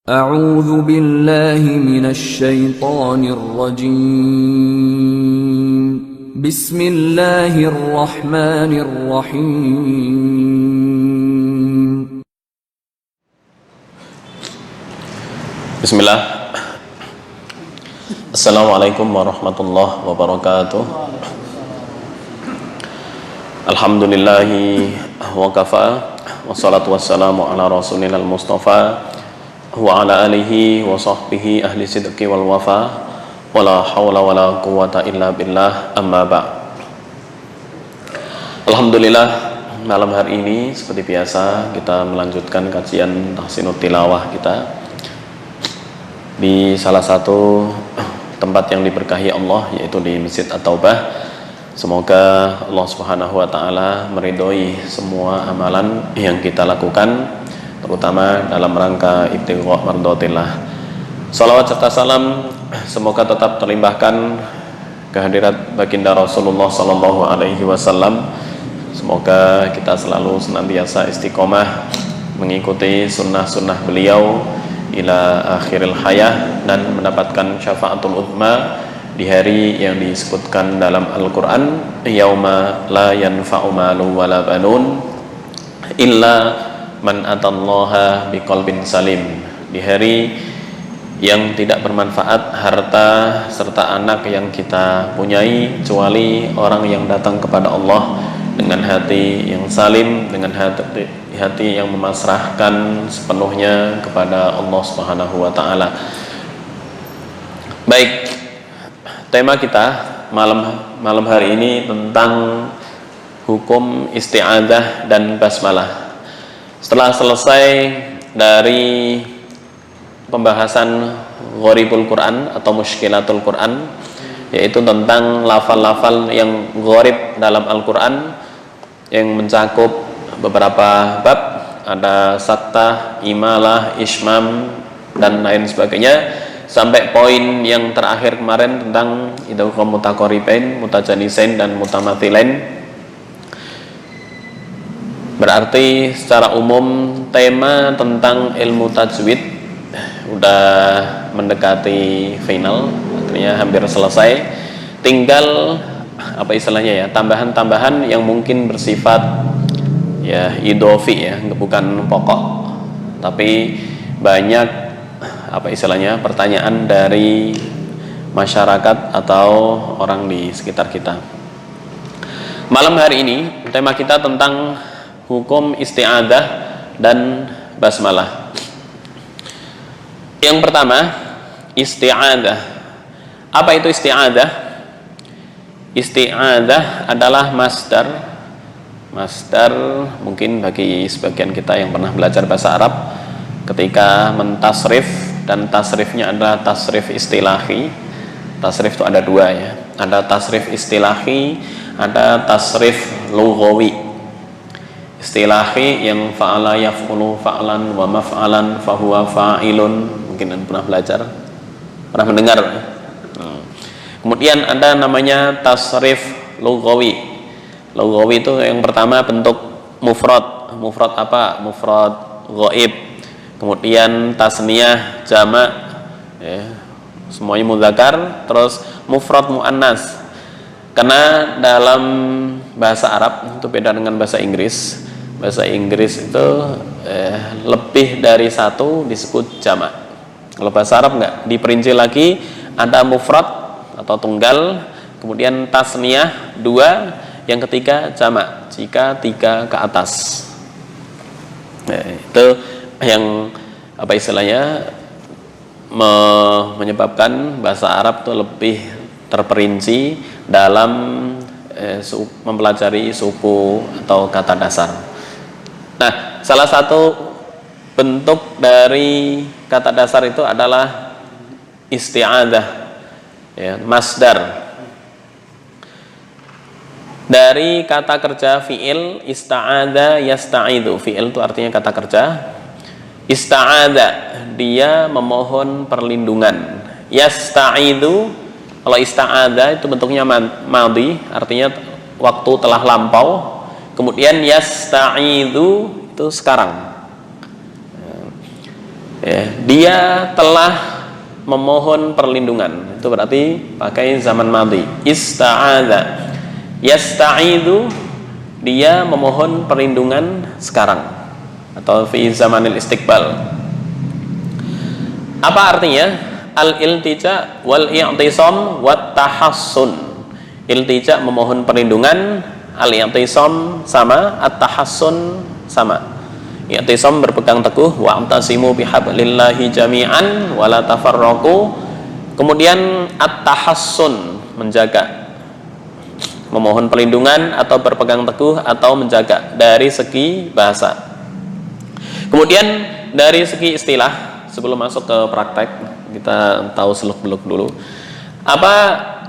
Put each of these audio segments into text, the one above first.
أعوذ بالله من الشيطان الرجيم بسم الله الرحمن الرحيم Bismillah. Assalamualaikum warahmatullahi wabarakatuh. Alhamdulillahi wa kafa, wassalatu wassalamu ala rasulillah mustafa wa ala alihi wa sahbihi ahli sidqi wal wafa, wala hawla wala quwata illa billah, amma ba'. Alhamdulillah, malam hari ini seperti biasa kita melanjutkan kajian tahsinut tilawah kita di salah satu tempat yang diberkahi Allah, yaitu di Masjid At-Taubah. Semoga Allah Subhanahu wa taala meridhoi semua amalan yang kita lakukan, terutama dalam rangka ibtigha mardhatillah. Salawat serta salam semoga tetap terlimpahkan kehadirat baginda Rasulullah sallallahu alaihi wasallam. Semoga kita selalu senantiasa istiqomah mengikuti sunnah-sunnah beliau ila akhiril hayah dan mendapatkan syafaatul uzma di hari yang disebutkan dalam Al-Quran, yauma la yanfa'u malu wala banun illa man atallaha biqalbin salim, di hari yang tidak bermanfaat harta serta anak yang kita punyai kecuali orang yang datang kepada Allah dengan hati yang salim, dengan hati yang memasrahkan sepenuhnya kepada Allah Subhanahu wa taala. Baik, tema kita malam hari ini tentang hukum isti'adzah dan basmalah. Setelah selesai dari pembahasan gharibul Quran atau mushkilatul Quran, yaitu tentang lafal-lafal yang gharib dalam Al-Quran yang mencakup beberapa bab, ada saktah, imalah, ismam dan lain sebagainya, sampai poin yang terakhir kemarin tentang idgham mutaqaribain, mutajanisain dan mutamathilain. Berarti secara umum tema tentang ilmu tajwid udah mendekati final, artinya hampir selesai. Tinggal apa istilahnya ya, tambahan-tambahan yang mungkin bersifat ya idofi ya, bukan pokok, tapi banyak apa istilahnya pertanyaan dari masyarakat atau orang di sekitar kita. Malam hari ini tema kita tentang hukum isti'adzah dan basmalah. Yang pertama, isti'adzah. Apa itu isti'adzah? Isti'adzah adalah masdar mungkin bagi sebagian kita yang pernah belajar bahasa Arab, ketika mentasrif, dan tasrifnya adalah tasrif istilahi. Tasrif itu ada dua ya, ada tasrif istilahi, ada tasrif lughawi. Istilahi yang fa'ala yaf'ulu fa'lan wa maf'alan fahuwa fa'ilun, mungkin Anda pernah belajar, pernah mendengar. Kemudian ada namanya tasrif lughawi. Lughawi itu yang pertama bentuk mufrad. Mufrad apa? Mufrad ghaib. Kemudian tasniyah, jamak ya, semuanya mudzakar. Terus mufrad muannas. Karena dalam bahasa Arab itu beda dengan bahasa Inggris. Bahasa Inggris itu lebih dari satu disebut jamak. Kalau bahasa Arab enggak, diperinci lagi, ada mufrad atau tunggal, kemudian tasniyah dua, yang ketiga jamak jika tiga ke atas. Nah, itu yang apa istilahnya menyebabkan bahasa Arab itu lebih terperinci dalam mempelajari suku atau kata dasar. Nah, salah satu bentuk dari kata dasar itu adalah isti'adzah ya, masdar dari kata kerja fi'il ista'adha yasta'idhu. Fi'il itu artinya kata kerja. Ista'adha, dia memohon perlindungan. Yasta'idhu, kalau ista'adha itu bentuknya madhi, artinya waktu telah lampau. Kemudian yasta'idhu itu sekarang. dia telah memohon perlindungan. Itu berarti pakai zaman madhi. Ista'adha. Yasta'idu, dia memohon perlindungan sekarang atau fi zamanil istiqbal. Apa artinya? Al-iltija wal i'tisam wat tahassun. Iltija memohon perlindungan, al-i'tisam sama, at-tahassun sama. I'tisam berpegang teguh, wa'tasimu bihablillahi jami'an wala tafarraqu. Kemudian at-tahassun, menjaga, memohon perlindungan atau berpegang teguh atau menjaga dari segi bahasa. Kemudian dari segi istilah, sebelum masuk ke praktek kita tahu seluk-beluk dulu. Apa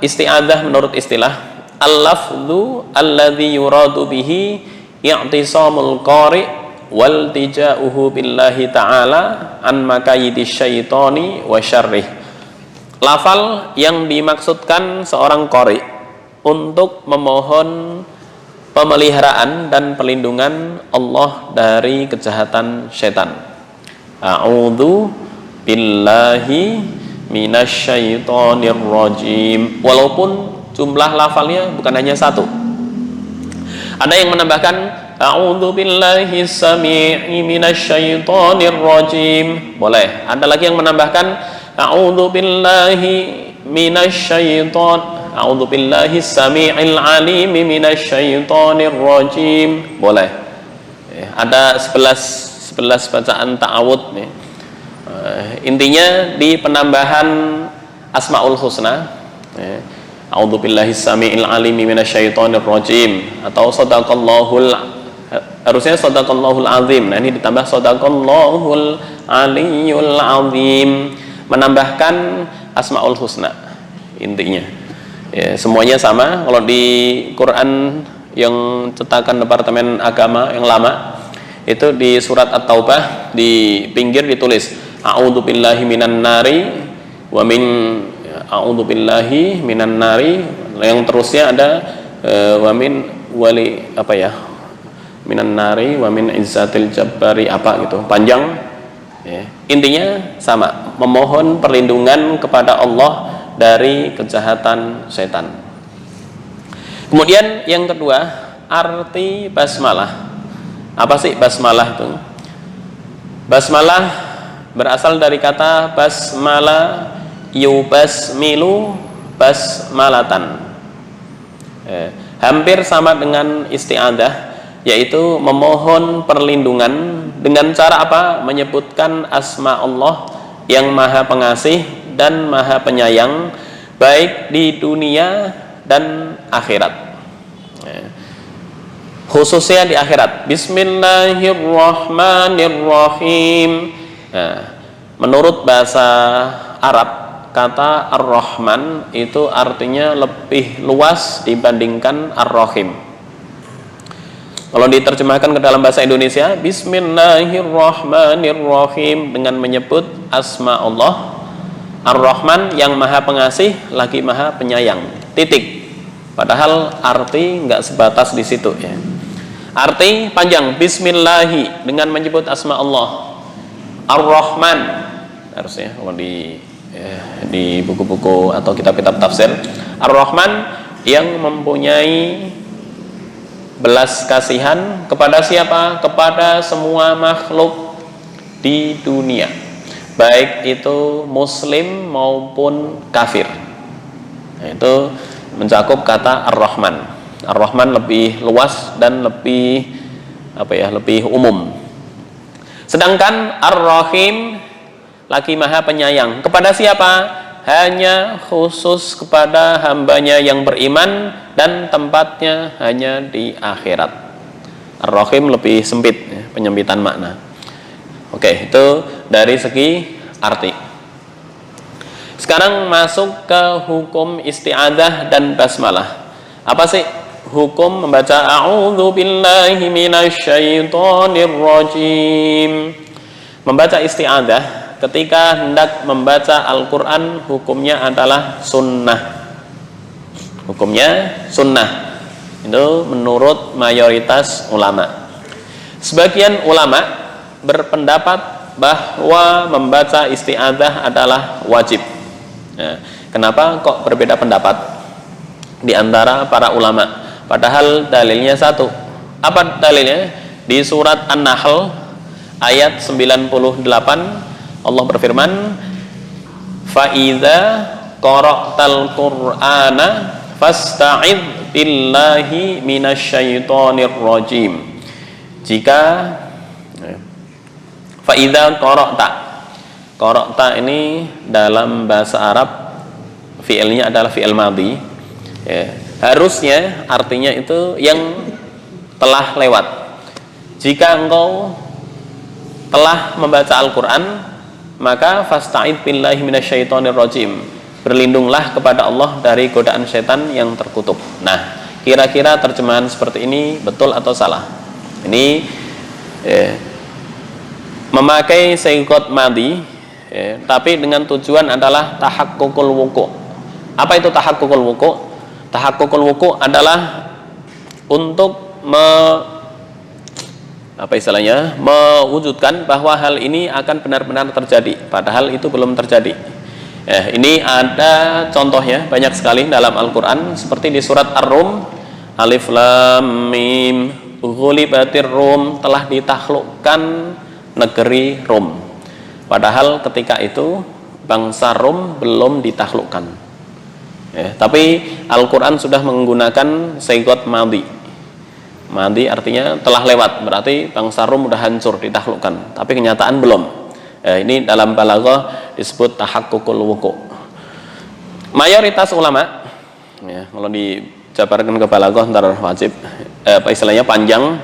isti'adzah menurut istilah? Al-lafdhu alladhi yuradu bihi i'tisamul qari' wal tija'uhu billahi ta'ala an makayidi syaitani wa syarrih. Lafal yang dimaksudkan seorang qari untuk memohon pemeliharaan dan perlindungan Allah dari kejahatan syaitan. A'udzu billahi minasyaitonir rajim. Walaupun jumlah lafalnya bukan hanya satu. Ada yang menambahkan A'udzu billahi samii'i minasyaitonir rajim. Boleh. Ada lagi yang menambahkan A'udzu billahi A'udzu billahi samii'il 'alim minasyaitonir rajim. Boleh. Ada 11 bacaan ta'awud nih. Intinya di penambahan Asmaul Husna. A'udzu billahi samii'il 'alim minasyaitonir rajim atau harusnya sadaqallahul azim. Nah, ini ditambah sadaqallahul aliyul azim, menambahkan Asmaul Husna intinya. Semuanya sama. Kalau di Quran yang cetakan Departemen Agama yang lama itu di surat At-Taubah di pinggir ditulis A'udzu billahi minan nari wa min A'udzu billahi minan nari, yang terusnya ada wa min wali apa ya? Minan nari wa min izzatil jabbari apa gitu, panjang. Intinya sama, memohon perlindungan kepada Allah dari kejahatan setan. Kemudian yang kedua, arti basmalah. Apa sih basmalah itu? Basmalah berasal dari kata basmala yubasmilu basmalatan. Hampir sama dengan isti'adzah, yaitu memohon perlindungan dengan cara apa? Menyebutkan asma Allah yang maha pengasih dan maha penyayang, baik di dunia dan akhirat. Khususnya di akhirat. Bismillahirrahmanirrahim. Menurut bahasa Arab, kata Ar-Rahman itu artinya lebih luas dibandingkan Ar-Rahim. Kalau diterjemahkan ke dalam bahasa Indonesia, Bismillahirrahmanirrahim, dengan menyebut asma Allah. Ar-Rahman yang maha pengasih lagi maha penyayang. Titik. Padahal arti nggak sebatas di situ ya. Arti panjang, Bismillahi dengan menyebut asma Allah. Ar-Rahman harusnya kalau di buku-buku atau kitab-kitab tafsir, Ar-Rahman yang mempunyai belas kasihan kepada siapa? Kepada semua makhluk di dunia, baik itu muslim maupun kafir. Nah, itu mencakup kata Ar-Rahman. Ar-Rahman lebih luas dan lebih lebih umum. Sedangkan Ar-Rahim lagi maha penyayang kepada siapa? Hanya khusus kepada hambanya yang beriman dan tempatnya hanya di akhirat. Ar-Rahim lebih sempit ya, penyempitan makna. Oke, itu dari segi arti. Sekarang masuk ke hukum isti'adzah dan basmalah. Apa sih hukum membaca a'udzu billahi minasyaitonir rajim? Membaca isti'adzah ketika hendak membaca Al-Quran hukumnya adalah sunnah. Hukumnya sunnah. Itu menurut mayoritas ulama. Sebagian ulama berpendapat bahwa membaca isti'adzah adalah wajib. Nah, kenapa kok berbeda pendapat di antara para ulama? Padahal dalilnya satu. Apa dalilnya? Di surat An-Nahl ayat 98 Allah berfirman, "Fa idza qara'tal Qur'ana fasta'idz billahi minasyaitonir rajim." Jika fa idza qara'ta ini dalam bahasa Arab fi'ilnya adalah fi'il madhi. Ya, harusnya artinya itu yang telah lewat. Jika engkau telah membaca Al-Qur'an, maka fasta'id billahi minasyaitonir rajim. Berlindunglah kepada Allah dari godaan setan yang terkutuk. Nah, kira-kira terjemahan seperti ini betul atau salah? Ini memakai seigot madhi, tapi dengan tujuan adalah tahakkukul wuku'. Apa itu tahakkukul wuku'? Tahakkukul wuku' adalah untuk mewujudkan bahwa hal ini akan benar-benar terjadi, padahal itu belum terjadi. Ini ada contohnya banyak sekali dalam Al-Quran, seperti di surat Ar-Rum, Alif Lam Mim, ghulibatir Rum, telah ditaklukkan negeri Rum. Padahal ketika itu bangsa Rum belum ditaklukkan. Tapi Al-Quran sudah menggunakan seigot madhi. Madhi artinya telah lewat, berarti bangsa Rum sudah hancur, ditaklukkan. Tapi kenyataan belum. Ini dalam balaghah disebut tahakkukul wuku'. Mayoritas ulama, kalau dijabarkan ke balaghah ntar wajib, istilahnya panjang.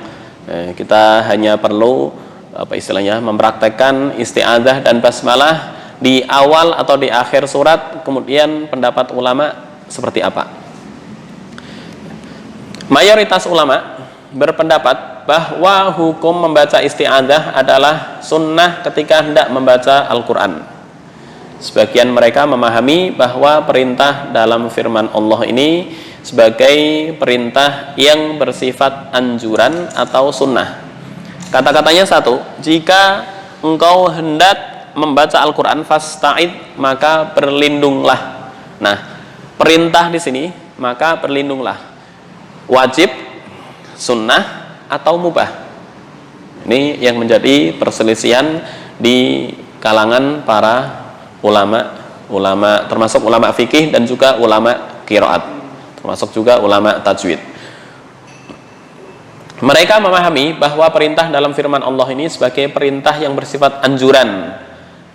Kita hanya perlu mempraktekkan isti'adzah dan basmalah di awal atau di akhir surat. Kemudian pendapat ulama seperti apa? Mayoritas ulama berpendapat bahwa hukum membaca isti'adzah adalah sunnah ketika hendak membaca Al-Quran. Sebagian mereka memahami bahwa perintah dalam firman Allah ini sebagai perintah yang bersifat anjuran atau sunnah. Kata-katanya satu, jika engkau hendak membaca Al-Quran fasta'id, maka berlindunglah. Nah, perintah di sini, maka berlindunglah. Wajib, sunnah, atau mubah. Ini yang menjadi perselisihan di kalangan para ulama, termasuk ulama fikih dan juga ulama qiraat, termasuk juga ulama tajwid. Mereka memahami bahwa perintah dalam firman Allah ini sebagai perintah yang bersifat anjuran.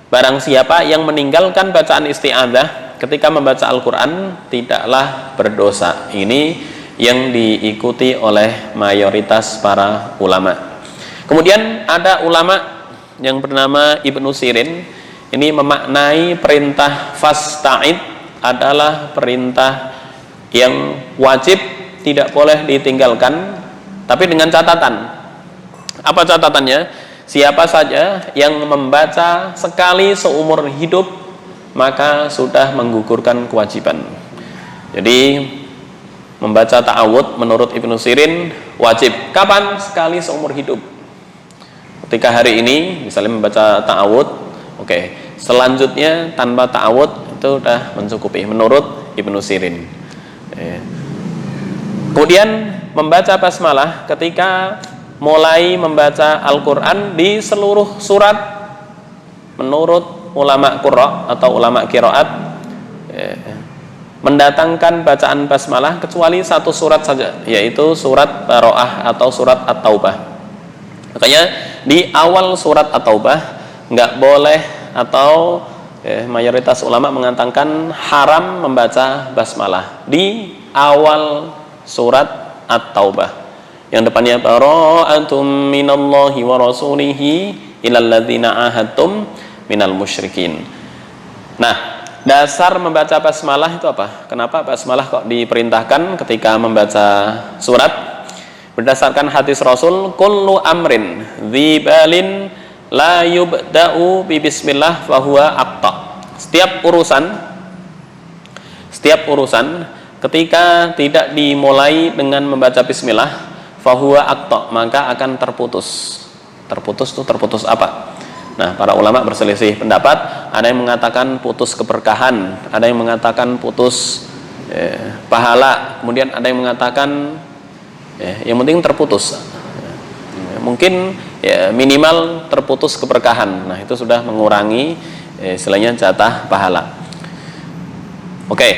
Barang siapa yang meninggalkan bacaan isti'adzah ketika membaca Al-Quran tidaklah berdosa. Ini yang diikuti oleh mayoritas para ulama. Kemudian ada ulama yang bernama Ibnu Sirin. Ini memaknai perintah fasta'id adalah perintah yang wajib, tidak boleh ditinggalkan, tapi dengan catatan. Apa catatannya? Siapa saja yang membaca sekali seumur hidup, maka sudah menggugurkan kewajiban. Jadi membaca ta'awud menurut Ibnu Sirin wajib. Kapan? Sekali seumur hidup. Ketika hari ini misalnya membaca ta'awud, oke. Selanjutnya tanpa ta'awud itu sudah mencukupi menurut Ibnu Sirin. Kemudian membaca basmalah ketika mulai membaca Al-Quran di seluruh surat menurut ulama qurra atau ulama qiraat mendatangkan bacaan basmalah kecuali satu surat saja, yaitu surat Baroah atau surat At-Taubah. Makanya di awal surat At-Taubah nggak boleh, atau mayoritas ulama mengatakan haram membaca basmalah di awal surat At-Taubah. Yang depannya bara'atum minallahi wa rasulihi ilal ladzina ahadtum minal musyrikin. Nah, dasar membaca basmalah itu apa? Kenapa basmalah kok diperintahkan ketika membaca surat? Berdasarkan hadis Rasul, kullu amrin dzibalin la yubda'u bi bismillah fa huwa aqta. Setiap urusan ketika tidak dimulai dengan membaca bismillah, fa huwa aqta, maka akan terputus. Terputus itu terputus apa? Nah, para ulama berselisih pendapat. Ada yang mengatakan putus keberkahan, ada yang mengatakan putus pahala, kemudian ada yang mengatakan yang penting terputus. Mungkin ya, minimal terputus keberkahan. Nah, itu sudah mengurangi istilahnya jatah pahala. Oke,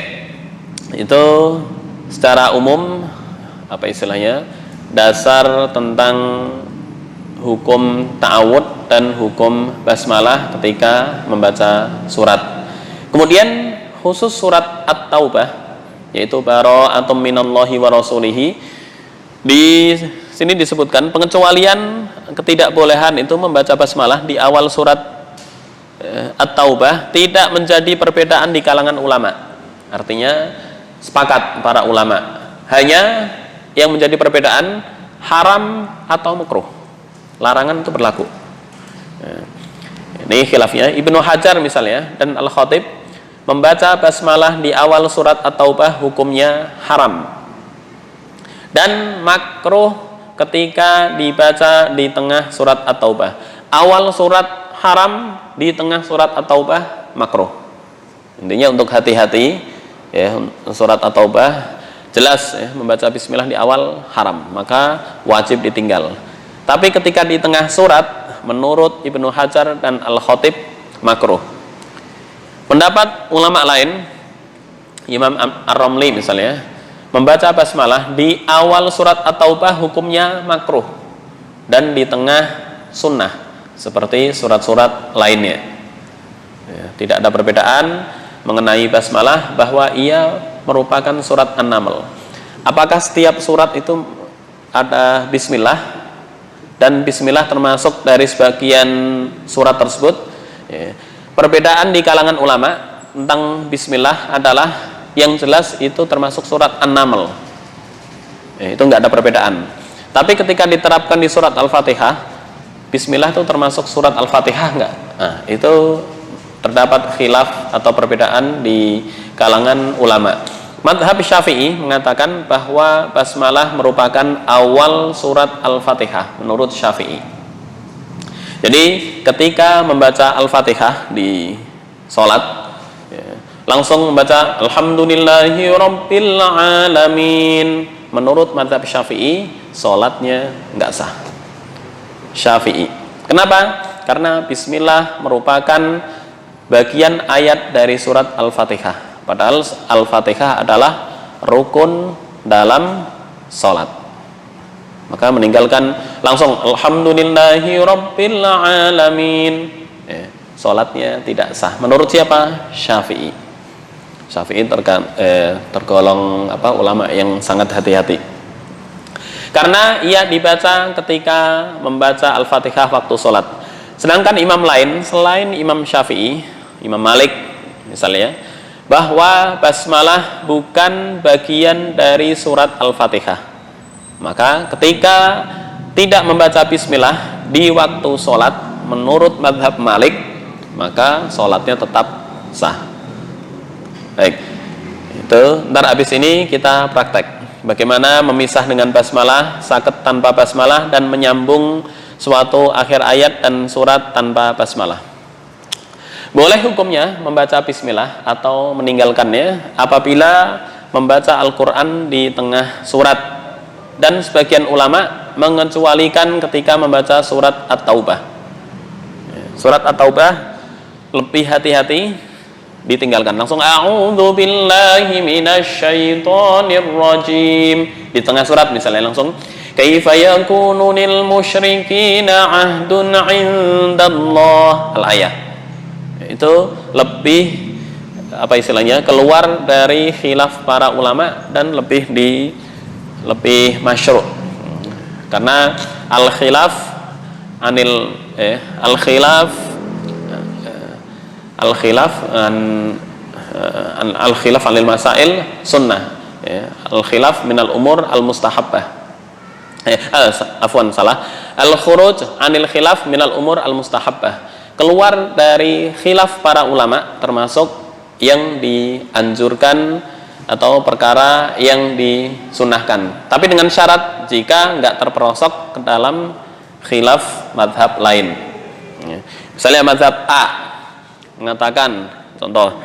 itu secara umum apa istilahnya dasar tentang hukum ta'awud dan hukum basmalah ketika membaca surat. Kemudian khusus surat At-Taubah, yaitu bara'atum minallahi wa rasulihi, di sini disebutkan pengecualian ketidakbolehan itu membaca basmalah di awal surat At-Taubah tidak menjadi perbedaan di kalangan ulama. Artinya sepakat para ulama. Hanya yang menjadi perbedaan haram atau makruh. Larangan itu berlaku. Ini khilafnya. Ibnu Hajar misalnya dan Al-Khatib membaca basmalah di awal surat At-Taubah hukumnya haram. Dan makruh ketika dibaca di tengah surat At-Taubah. Awal surat haram, di tengah surat At-Taubah makruh. Intinya untuk hati-hati ya, surat At-Taubah jelas ya, membaca bismillah di awal haram, maka wajib ditinggal. Tapi ketika di tengah surat, menurut Ibnu Hajar dan Al-Khatib makruh. Pendapat ulama lain, Imam Ar-Ramli misalnya, membaca basmalah di awal surat At-Taubah hukumnya makruh dan di tengah sunnah seperti surat-surat lainnya. Ya, tidak ada perbedaan mengenai basmalah bahwa ia merupakan surat An-Naml. Apakah setiap surat itu ada bismillah dan bismillah termasuk dari sebagian surat tersebut? Ya. Perbedaan di kalangan ulama tentang bismillah adalah yang jelas itu termasuk surat An-Naml. Ya, itu nggak ada perbedaan. Tapi ketika diterapkan di surat Al-Fatihah, bismillah itu termasuk surat Al-Fatihah nggak? Nah, itu terdapat khilaf atau perbedaan di kalangan ulama. Madhab Syafi'i mengatakan bahwa basmalah merupakan awal surat Al-Fatihah menurut Syafi'i. Jadi ketika membaca Al-Fatihah di sholat ya, langsung membaca Alhamdulillahi Rabbil Alamin, menurut madhab Syafi'i sholatnya nggak sah. Syafi'i. Kenapa? Karena bismillah merupakan bagian ayat dari surat Al-Fatihah. Padahal Al-Fatihah adalah rukun dalam sholat. Maka meninggalkan langsung Alhamdulillahi Rabbil Alamin, sholatnya tidak sah. Menurut siapa? Syafi'i. Syafi'i tergolong ulama yang sangat hati-hati. Karena ia dibaca ketika membaca Al-Fatihah waktu sholat. Sedangkan imam lain selain Imam Syafi'i, Imam Malik misalnya, bahwa basmalah bukan bagian dari surat Al-Fatihah. Maka ketika tidak membaca bismillah di waktu sholat, menurut madhab Malik, maka sholatnya tetap sah. Baik, itu ntar abis ini kita praktek bagaimana memisah dengan basmalah, sakit tanpa basmalah, dan menyambung suatu akhir ayat dan surat tanpa basmalah. Boleh hukumnya membaca bismillah atau meninggalkannya apabila membaca Al-Quran di tengah surat, dan sebagian ulama mengecualikan ketika membaca surat At-Taubah. Surat At-Taubah lebih hati-hati, ditinggalkan langsung a'udzu billahi minasyaitonir rajim di tengah surat misalnya, langsung kaifa yakunu lil musyrikina ahdun 'indallah al-ayah. Itu lebih istilahnya keluar dari khilaf para ulama dan lebih masyru', karena al-khilaf anil al-khilaf anil masail sunnah, al-khilaf minal umur al-mustahabbah, al-khuruj anil khilaf minal umur al-mustahabbah, keluar dari khilaf para ulama termasuk yang dianjurkan atau perkara yang disunahkan, tapi dengan syarat jika nggak terperosok ke dalam khilaf madhab lain. Misalnya mazhab A mengatakan, contoh,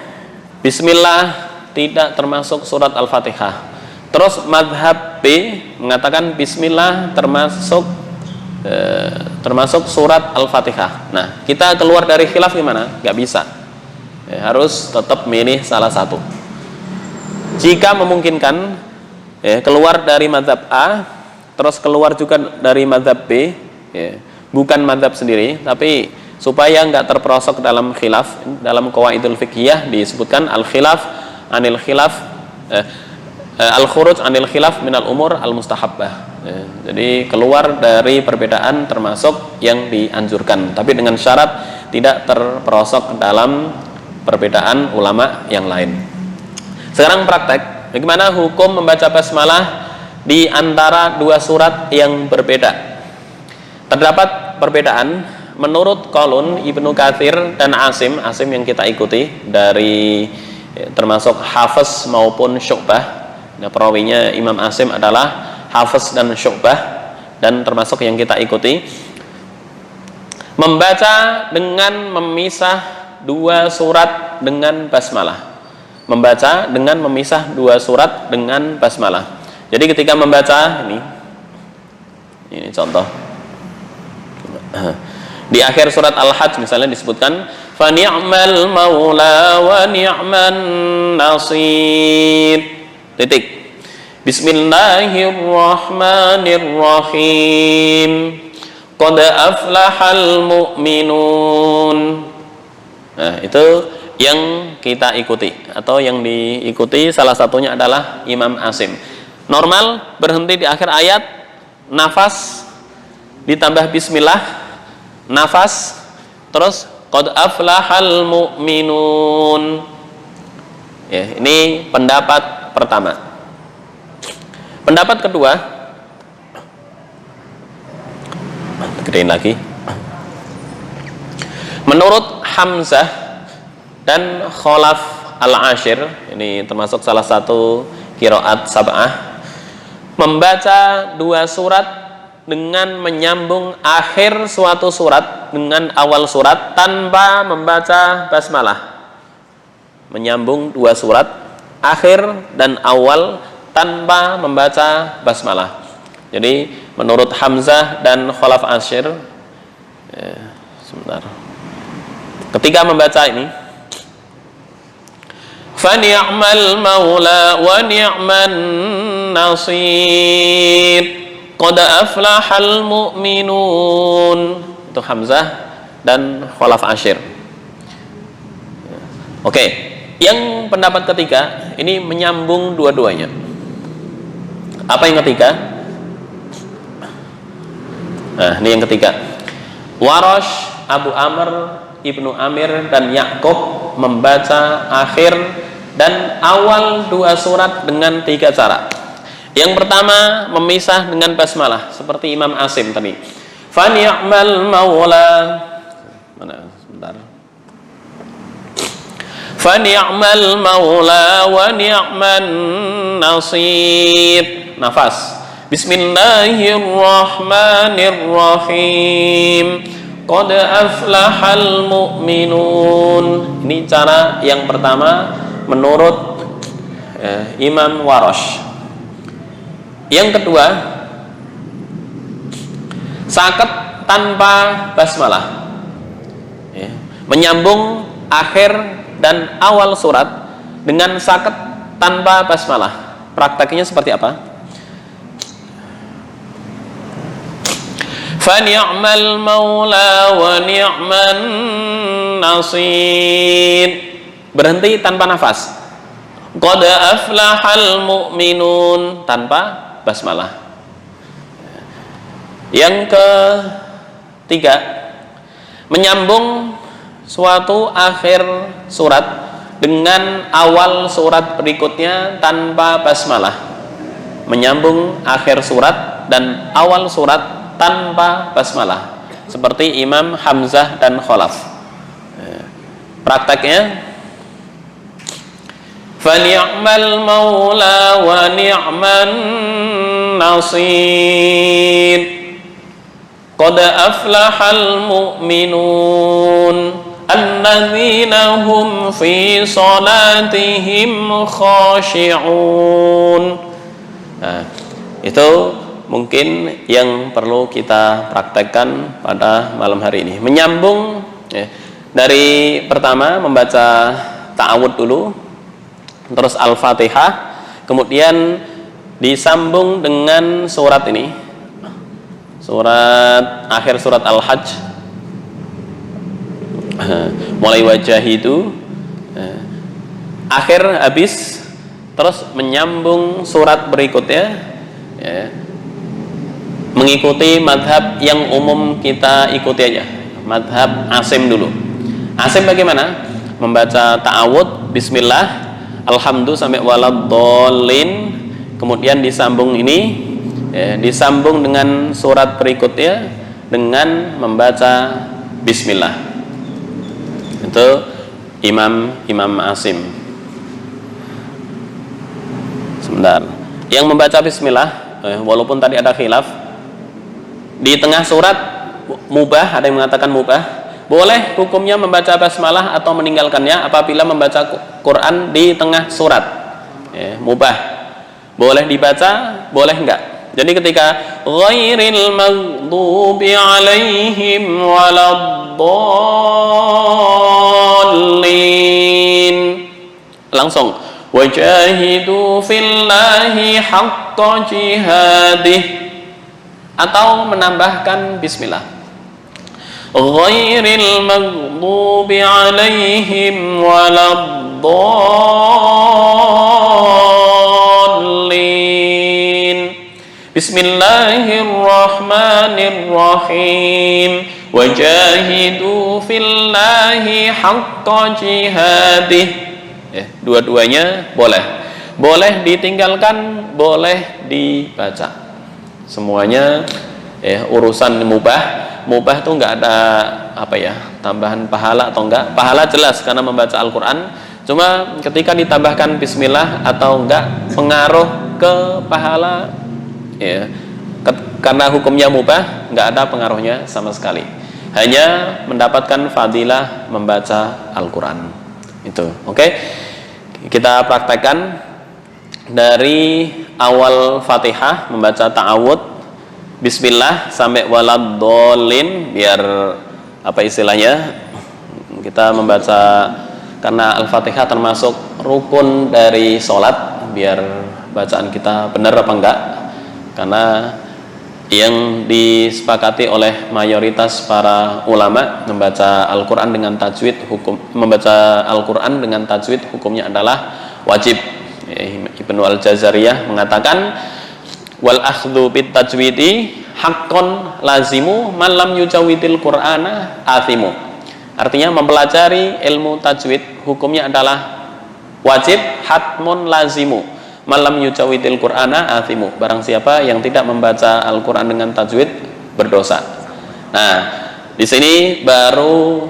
Bismillah tidak termasuk surat Al-Fatihah. Terus mazhab B mengatakan Bismillah termasuk surat Al-Fatihah. Nah, kita keluar dari khilaf gimana? Gak bisa. Harus tetap milih salah satu. Jika memungkinkan, keluar dari mazhab A, terus keluar juga dari mazhab B, bukan mazhab sendiri, tapi supaya nggak terperosok dalam khilaf. Dalam qawaidul fiqhiyah disebutkan al-khilaf anil khilaf, al-khuruj anil khilaf minal umur al-mustahabbah. Jadi keluar dari perbedaan termasuk yang dianjurkan, tapi dengan syarat tidak terperosok dalam perbedaan ulama yang lain. Sekarang praktek, bagaimana hukum membaca basmalah di antara dua surat yang berbeda? Terdapat perbedaan menurut qaulun Ibnu Katsir dan Asim yang kita ikuti dari termasuk Hafiz maupun Syu'bah. Nah, perawinya Imam Asim adalah Hafiz dan Syu'bah, dan termasuk yang kita ikuti, membaca dengan memisah dua surat dengan basmalah. Membaca dengan memisah dua surat dengan basmalah. Jadi ketika membaca ini contoh di akhir surat Al-Hajj misalnya disebutkan fa ni'mal maula wa ni'man nasir. Titik. Bismillahirrahmanirrahim. Qad aflahal mu'minun. Nah, itu yang kita ikuti, atau yang diikuti salah satunya adalah Imam Asim. Normal berhenti di akhir ayat, nafas ditambah bismillah, nafas, terus qad aflahal mu'minun. Ya, ini pendapat pertama. Pendapat kedua, gedein lagi. Menurut Hamzah dan Khalaf Al-Ashir, ini termasuk salah satu qiraat sab'ah, membaca dua surat dengan menyambung akhir suatu surat dengan awal surat tanpa membaca basmalah. Menyambung dua surat, akhir dan awal, tanpa membaca basmalah. Jadi menurut Hamzah dan Khalaf Ashir, sebentar. Ketika membaca ini, fa ni'mal maula wa ni'man nasir, qad aflahal mu'minun. Itu Hamzah dan Khalaf Ashir. Oke, yang pendapat ketiga ini menyambung dua-duanya. Apa yang ketiga? Nah, ini yang ketiga. Warash, Abu Amr, Ibnu Amir dan Ya'qub membaca akhir dan awal dua surat dengan tiga cara. Yang pertama, memisah dengan basmalah seperti Imam Asim tadi. Fa ni'mal maula. Mana? Sebentar. Fa ni'mal maula wa ni'man nasir. Nafas. Bismillahirrahmanirrahim. Qad aflahal mu'minun. Ini cara yang pertama menurut Imam Warash. Yang kedua, saket tanpa basmalah, menyambung akhir dan awal surat dengan saket tanpa basmalah. Prakteknya seperti apa? Fa ni'mal maula wa ni'man nasir. Berhenti tanpa nafas. Qad aflahal mu'minun tanpa basmalah. Yang ketiga, menyambung suatu akhir surat dengan awal surat berikutnya tanpa basmalah. Menyambung akhir surat dan awal surat tanpa basmalah seperti Imam Hamzah dan Khalaf. Prakteknya fa ni'mal maula wa ni'man nasir. Qad aflahal mu'minun alladzina hum fi salatihim khashi'un. Nah, itu mungkin yang perlu kita praktekkan pada malam hari ini. Menyambung ya, dari pertama membaca ta'awud dulu, terus Al-Fatihah, kemudian disambung dengan surat ini, surat akhir surat Al-Hajj, mulai wajah itu akhir habis, terus menyambung surat berikutnya ya, mengikuti madhab yang umum kita ikuti aja, madhab Asim dulu. Asim bagaimana? Membaca ta'awud, bismillah, alhamdulillah sampai waladdallin, kemudian disambung ini ya, disambung dengan surat berikutnya dengan membaca bismillah. Itu Imam Asim. Sebentar. Yang membaca bismillah walaupun tadi ada khilaf di tengah surat, mubah, ada yang mengatakan mubah, boleh hukumnya membaca basmalah atau meninggalkannya apabila membaca Quran di tengah surat ya, mubah, boleh dibaca, boleh enggak. Jadi ketika ghairil maghdubi alaihim waladdallin, langsung wajahidu fillahi haqqa jihadih, atau menambahkan bismillah ghairil maghdubi alaihim waladdallin, bismillahirrahmanirrahim, wajahidu fillahi haqqa jihadih ya, dua-duanya boleh, boleh ditinggalkan, boleh dibaca. Semuanya urusan mubah tuh nggak ada apa ya, tambahan pahala atau enggak. Pahala jelas karena membaca Al-Quran, cuma ketika ditambahkan bismillah atau enggak, pengaruh ke pahala ya, karena hukumnya mubah nggak ada pengaruhnya sama sekali, hanya mendapatkan fadilah membaca Al-Quran itu. Oke, kita praktekkan dari awal Fatihah, membaca ta'awud, bismillah sampai waladdallin, biar apa istilahnya, kita membaca, karena Al-Fatihah termasuk rukun dari sholat, biar bacaan kita benar apa enggak, karena yang disepakati oleh mayoritas para ulama, membaca Al-Quran dengan tajwid, membaca Al-Quran dengan tajwid hukumnya adalah wajib. Ibnu Al-Jazariyah mengatakan wal akhdhu bit tajwidi haqqon lazimu man lam yujawwidil qur'ana athimu. Artinya mempelajari ilmu tajwid hukumnya adalah wajib, hatmun lazimu, man lam yujawwidil qur'ana athimu. Barang siapa yang tidak membaca Al-Qur'an dengan tajwid berdosa. Nah, di sini baru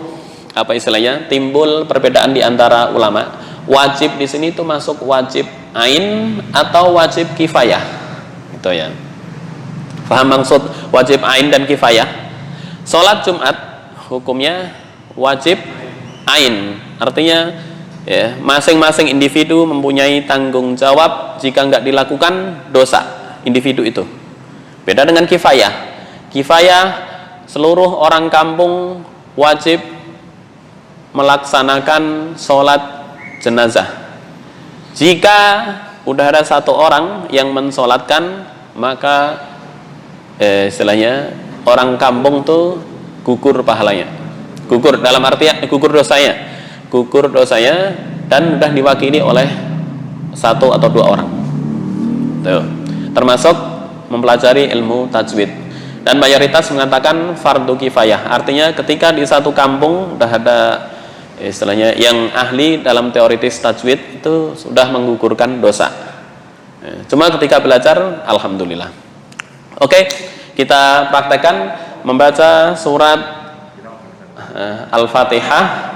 apa istilahnya, timbul perbedaan di antara ulama. Wajib di sini itu masuk wajib ain atau wajib kifayah, itu ya. Paham maksud wajib ain dan kifayah? Sholat Jumat hukumnya wajib ain, artinya ya, masing-masing individu mempunyai tanggung jawab, jika nggak dilakukan dosa individu itu. Beda dengan kifayah. Kifayah seluruh orang kampung wajib melaksanakan sholat jenazah. Jika udah ada satu orang yang mensolatkan, maka istilahnya orang kampung tuh gugur pahalanya, gugur dalam artian gugur dosanya, dan sudah diwakili oleh satu atau dua orang. Tuh, termasuk mempelajari ilmu tajwid. Dan mayoritas mengatakan fardu kifayah, artinya ketika di satu kampung udah ada istilahnya yang ahli dalam teoritis tajwid, itu sudah menggugurkan dosa. Cuma ketika belajar, alhamdulillah. Oke, kita praktekkan membaca surat Al-Fatihah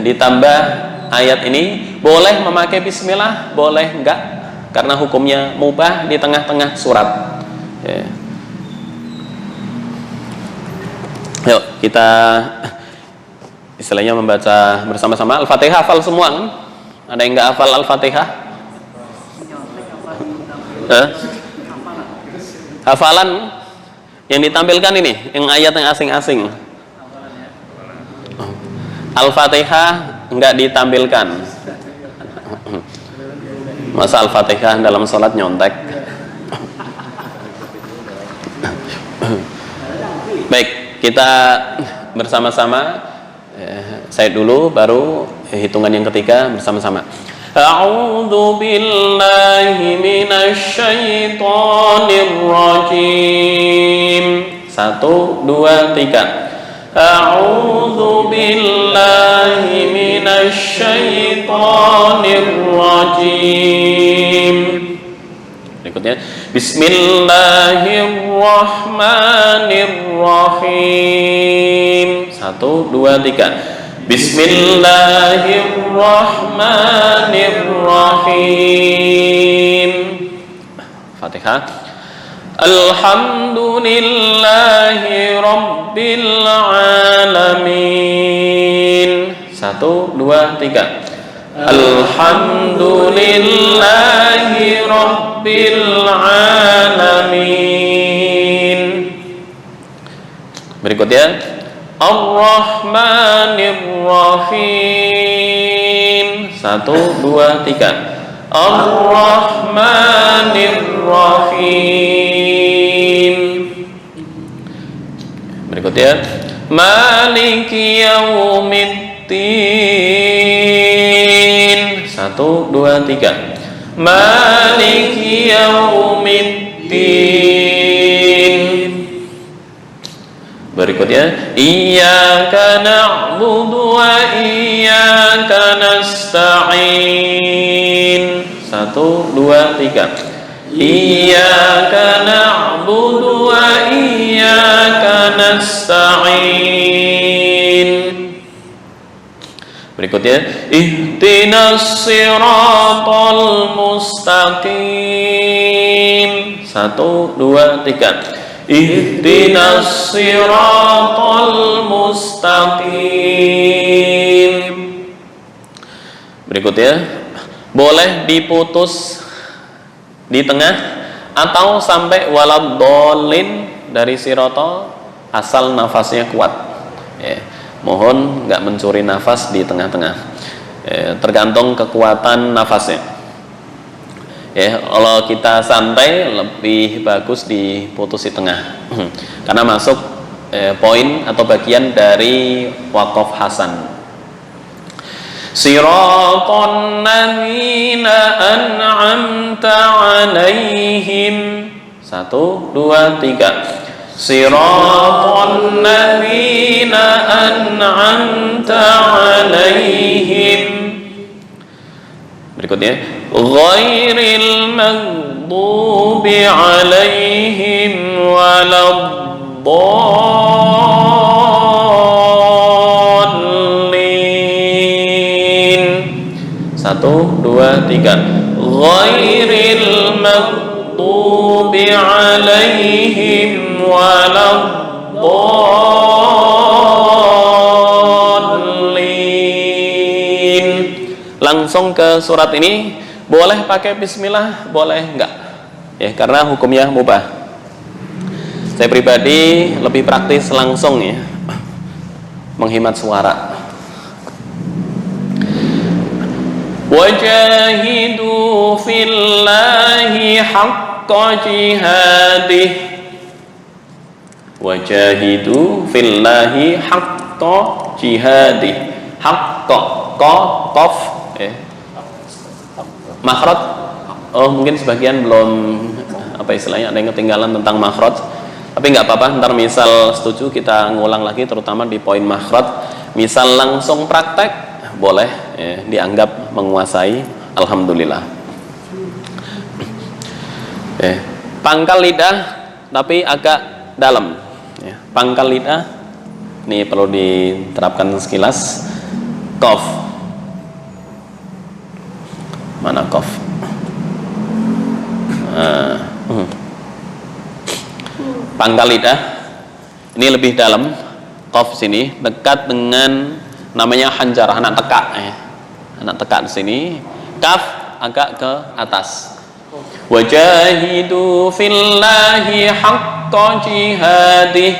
ditambah ayat ini. Boleh memakai bismillah, boleh enggak, karena hukumnya mubah di tengah-tengah surat. Yuk kita istilahnya membaca bersama-sama Al-Fatihah. Hafal semua kan? Ada yang nggak hafal Al-Fatihah? Hafalan yang ditampilkan ini, yang ayat yang asing-asing. Al-Fatihah nggak ditampilkan. Masa Al-Fatihah dalam sholat nyontek? Baik, kita bersama-sama. Saya dulu, baru hitungan yang ketiga bersama-sama. A'udzu billahi minasy syaithanir rajim. 1, 2, 3. A'udzu billahi minasy syaithanir rajim. Berikutnya, Bismillahirrahmanirrahim. 1, 2, 3. Bismillahirrahmanirrahim. Fatihah. Alhamdulillahi rabbil alamin. 1, 2, 3. Alhamdulillahi rabbil alamin. Berikutnya, Ar-Rahmanir Rahim. 1, 2, 3. Ar-Rahmanir Rahim. Berikutnya, Maliki Yaumiddin. 1, 2, 3. Maliki Yaumiddin. Berikutnya, Iyyaka na'budu wa iyyaka nasta'in. 1, 2, 3. Iyyaka na'budu wa iyyaka nasta'in. Berikutnya, Ihdinas siratal mustaqim. 1, 2, 3. Ihdinas siratal mustaqim. Berikutnya, boleh diputus di tengah atau sampai waladhdallin dari siratal, asal nafasnya kuat. Mohon nggak mencuri nafas di tengah-tengah. Tergantung kekuatan nafasnya. Kalau kita santai lebih bagus diputus di tengah. Karena masuk poin atau bagian dari waqaf hasan. Siratal ladzina an'amta 'alaihim. 1, 2, 3. Siratal ladzina an'amta 'alaihim. Berikutnya, ghairil maghdubi 'alaihim waladdallin. 1, 2, 3. Ghairil maghdubi 'alaihim waladdallin. Langsung ke surat ini. Boleh pakai bismillah, boleh enggak? Karena hukumnya mubah. Saya pribadi lebih praktis langsung menghemat suara. Wajahidu fillahi haqqa jihadih. Wajahidu fillahi haqqa jihadih. Haqqa, qaf, makhraj. Mungkin sebagian belum istilahnya ada yang ketinggalan tentang makhraj, tapi nggak apa-apa, ntar misal setuju kita ngulang lagi, terutama di poin makhraj. Misal langsung praktek boleh, dianggap menguasai, alhamdulillah. Pangkal lidah tapi agak dalam. Pangkal lidah ini perlu diterapkan sekilas. Qaf, mana qaf? Pangkal lidah ini lebih dalam, qaf sini dekat dengan namanya hanjarah, anak tekak ya. Anak tekak di sini. Kaf agak ke atas. Wajahidu fillahi haqqa jihadih.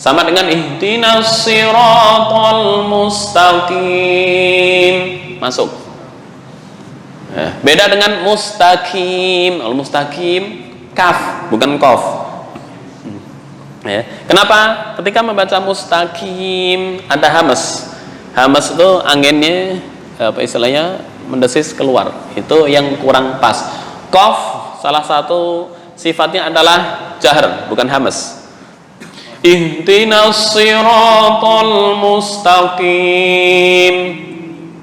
Sama dengan ihdinas siratal mustaqim. Masuk. Beda dengan mustaqim. Al-mustaqim kaf bukan qaf. Ya. Kenapa? Ketika membaca mustaqim ada hamas. Hamas itu anginnya apa istilahnya mendesis keluar. Itu yang kurang pas. Qaf salah satu sifatnya adalah jahar, bukan hamas. Ihdinas siratal mustaqim.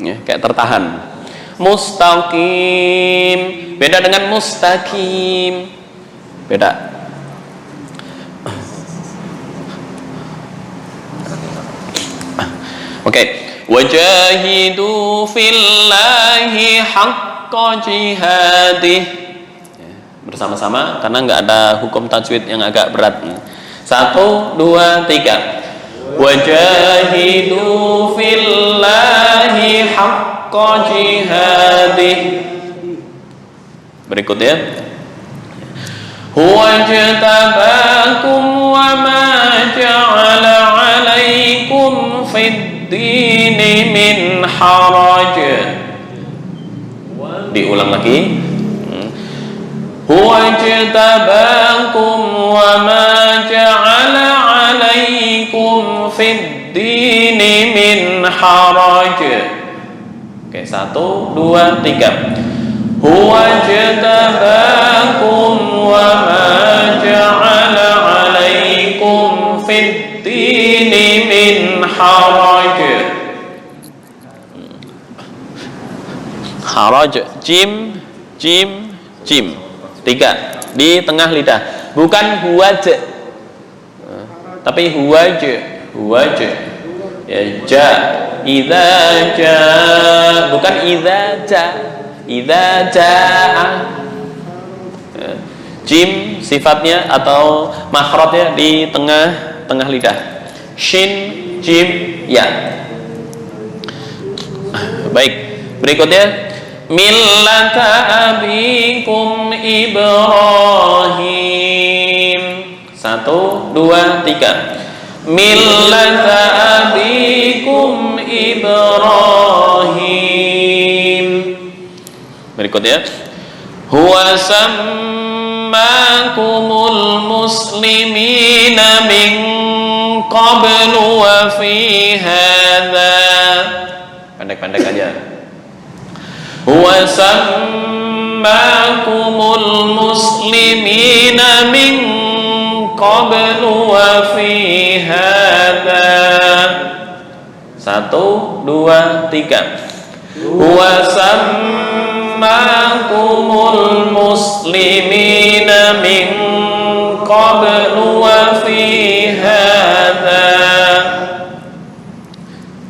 Ya, kayak tertahan. Mustaqim beda dengan mustaqim. Beda. Oke, wajahidu fillahi haqqa jihadih. Bersama-sama karena nggak ada hukum tajwid yang agak berat. 1, 2, 3. Wajahidu fillahi haqqa jihadih. Berikutnya. Huwa jatabakum wa ma ja'ala 'alaikum fid dini min haraj. Diulang lagi. Huwa jatabakum wa ma ja'ala 'alaikum fid dini min haraj. Oke, 1, 2, 3. Huwa jatabakum wa ma ja'ala 'alaikum fid dini min haraj. Haraj, jim, jim, jim. 3 di tengah lidah. Bukan huwaj, tapi huwaj, huwaj. Ya, ja, idza ja, bukan idza ja. Idza jaa. Jim sifatnya atau makhrajnya di tengah lidah. Shin, jim, ya. Baik, berikutnya millata abikum Ibrahim. 1, 2, 3. Millata abikum Ibrahim. Berikutnya, huwa sammakumul muslimina min qablu wa fi hadza. Pendek-pendek aja. Huwa sammakumul muslimina min qablu wa fi hadza. 1, 2, 3. Huwa sammakumul muslimina min qablu wa fi hadza.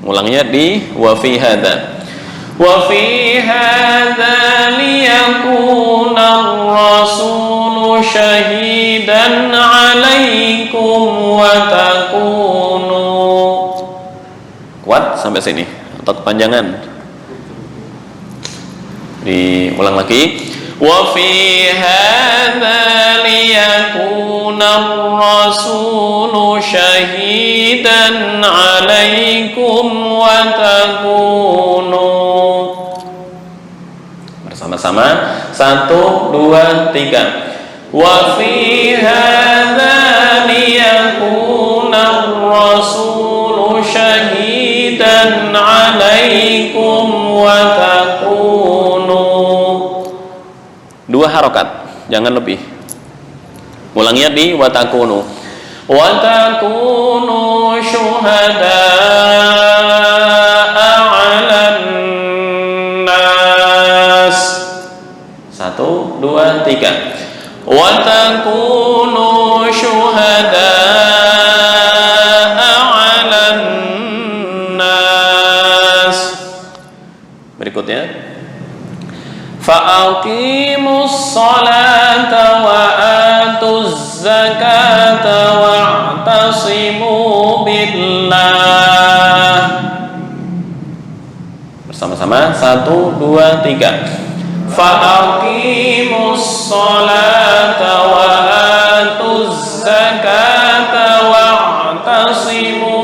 Ulangnya di wa fi hadza. Wa fi hadza liyakuna ar-rasulu syahidan 'alaikum wa takunu. Kuat sampai sini atau kepanjangan? Diulang lagi. Wa fi hadza liyakuna ar-rasulu syahidan 'alaikum wa takunu. Bersama-sama. 1, 2, 3. Wa fi hadza liyakuna ar-rasulu syahidan 'alaikum wa takunu. 2 harokat, jangan lebih. Ulangnya di watakunu. Watakunu syuhada'a 'alan nas. 1, 2, 3. Watakunu syuhada'a 'alan nas. Berikutnya. Fa'aqimus salata wa atuz zakata wa'tasimu billah. Bersama-sama, 1, 2, 3. Fa'aqimus salata wa atuz zakata wa'tasimu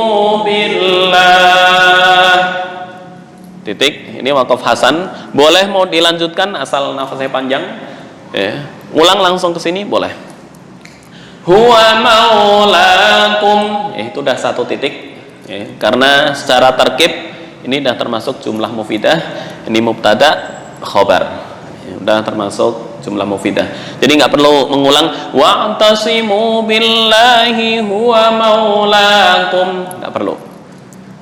billah. Titik. Ini wakaf Hasan. Boleh mau dilanjutkan asal nafasnya panjang. Ya. Ulang langsung ke sini boleh. Huwa maulakum. Itu udah 1 titik. Ya. Karena secara tarkib ini udah termasuk jumlah mufidah. Ini mubtada khobar. Ya, udah termasuk jumlah mufidah. Jadi nggak perlu mengulang wa'tasimu billahi huwa maulakum. Nggak perlu.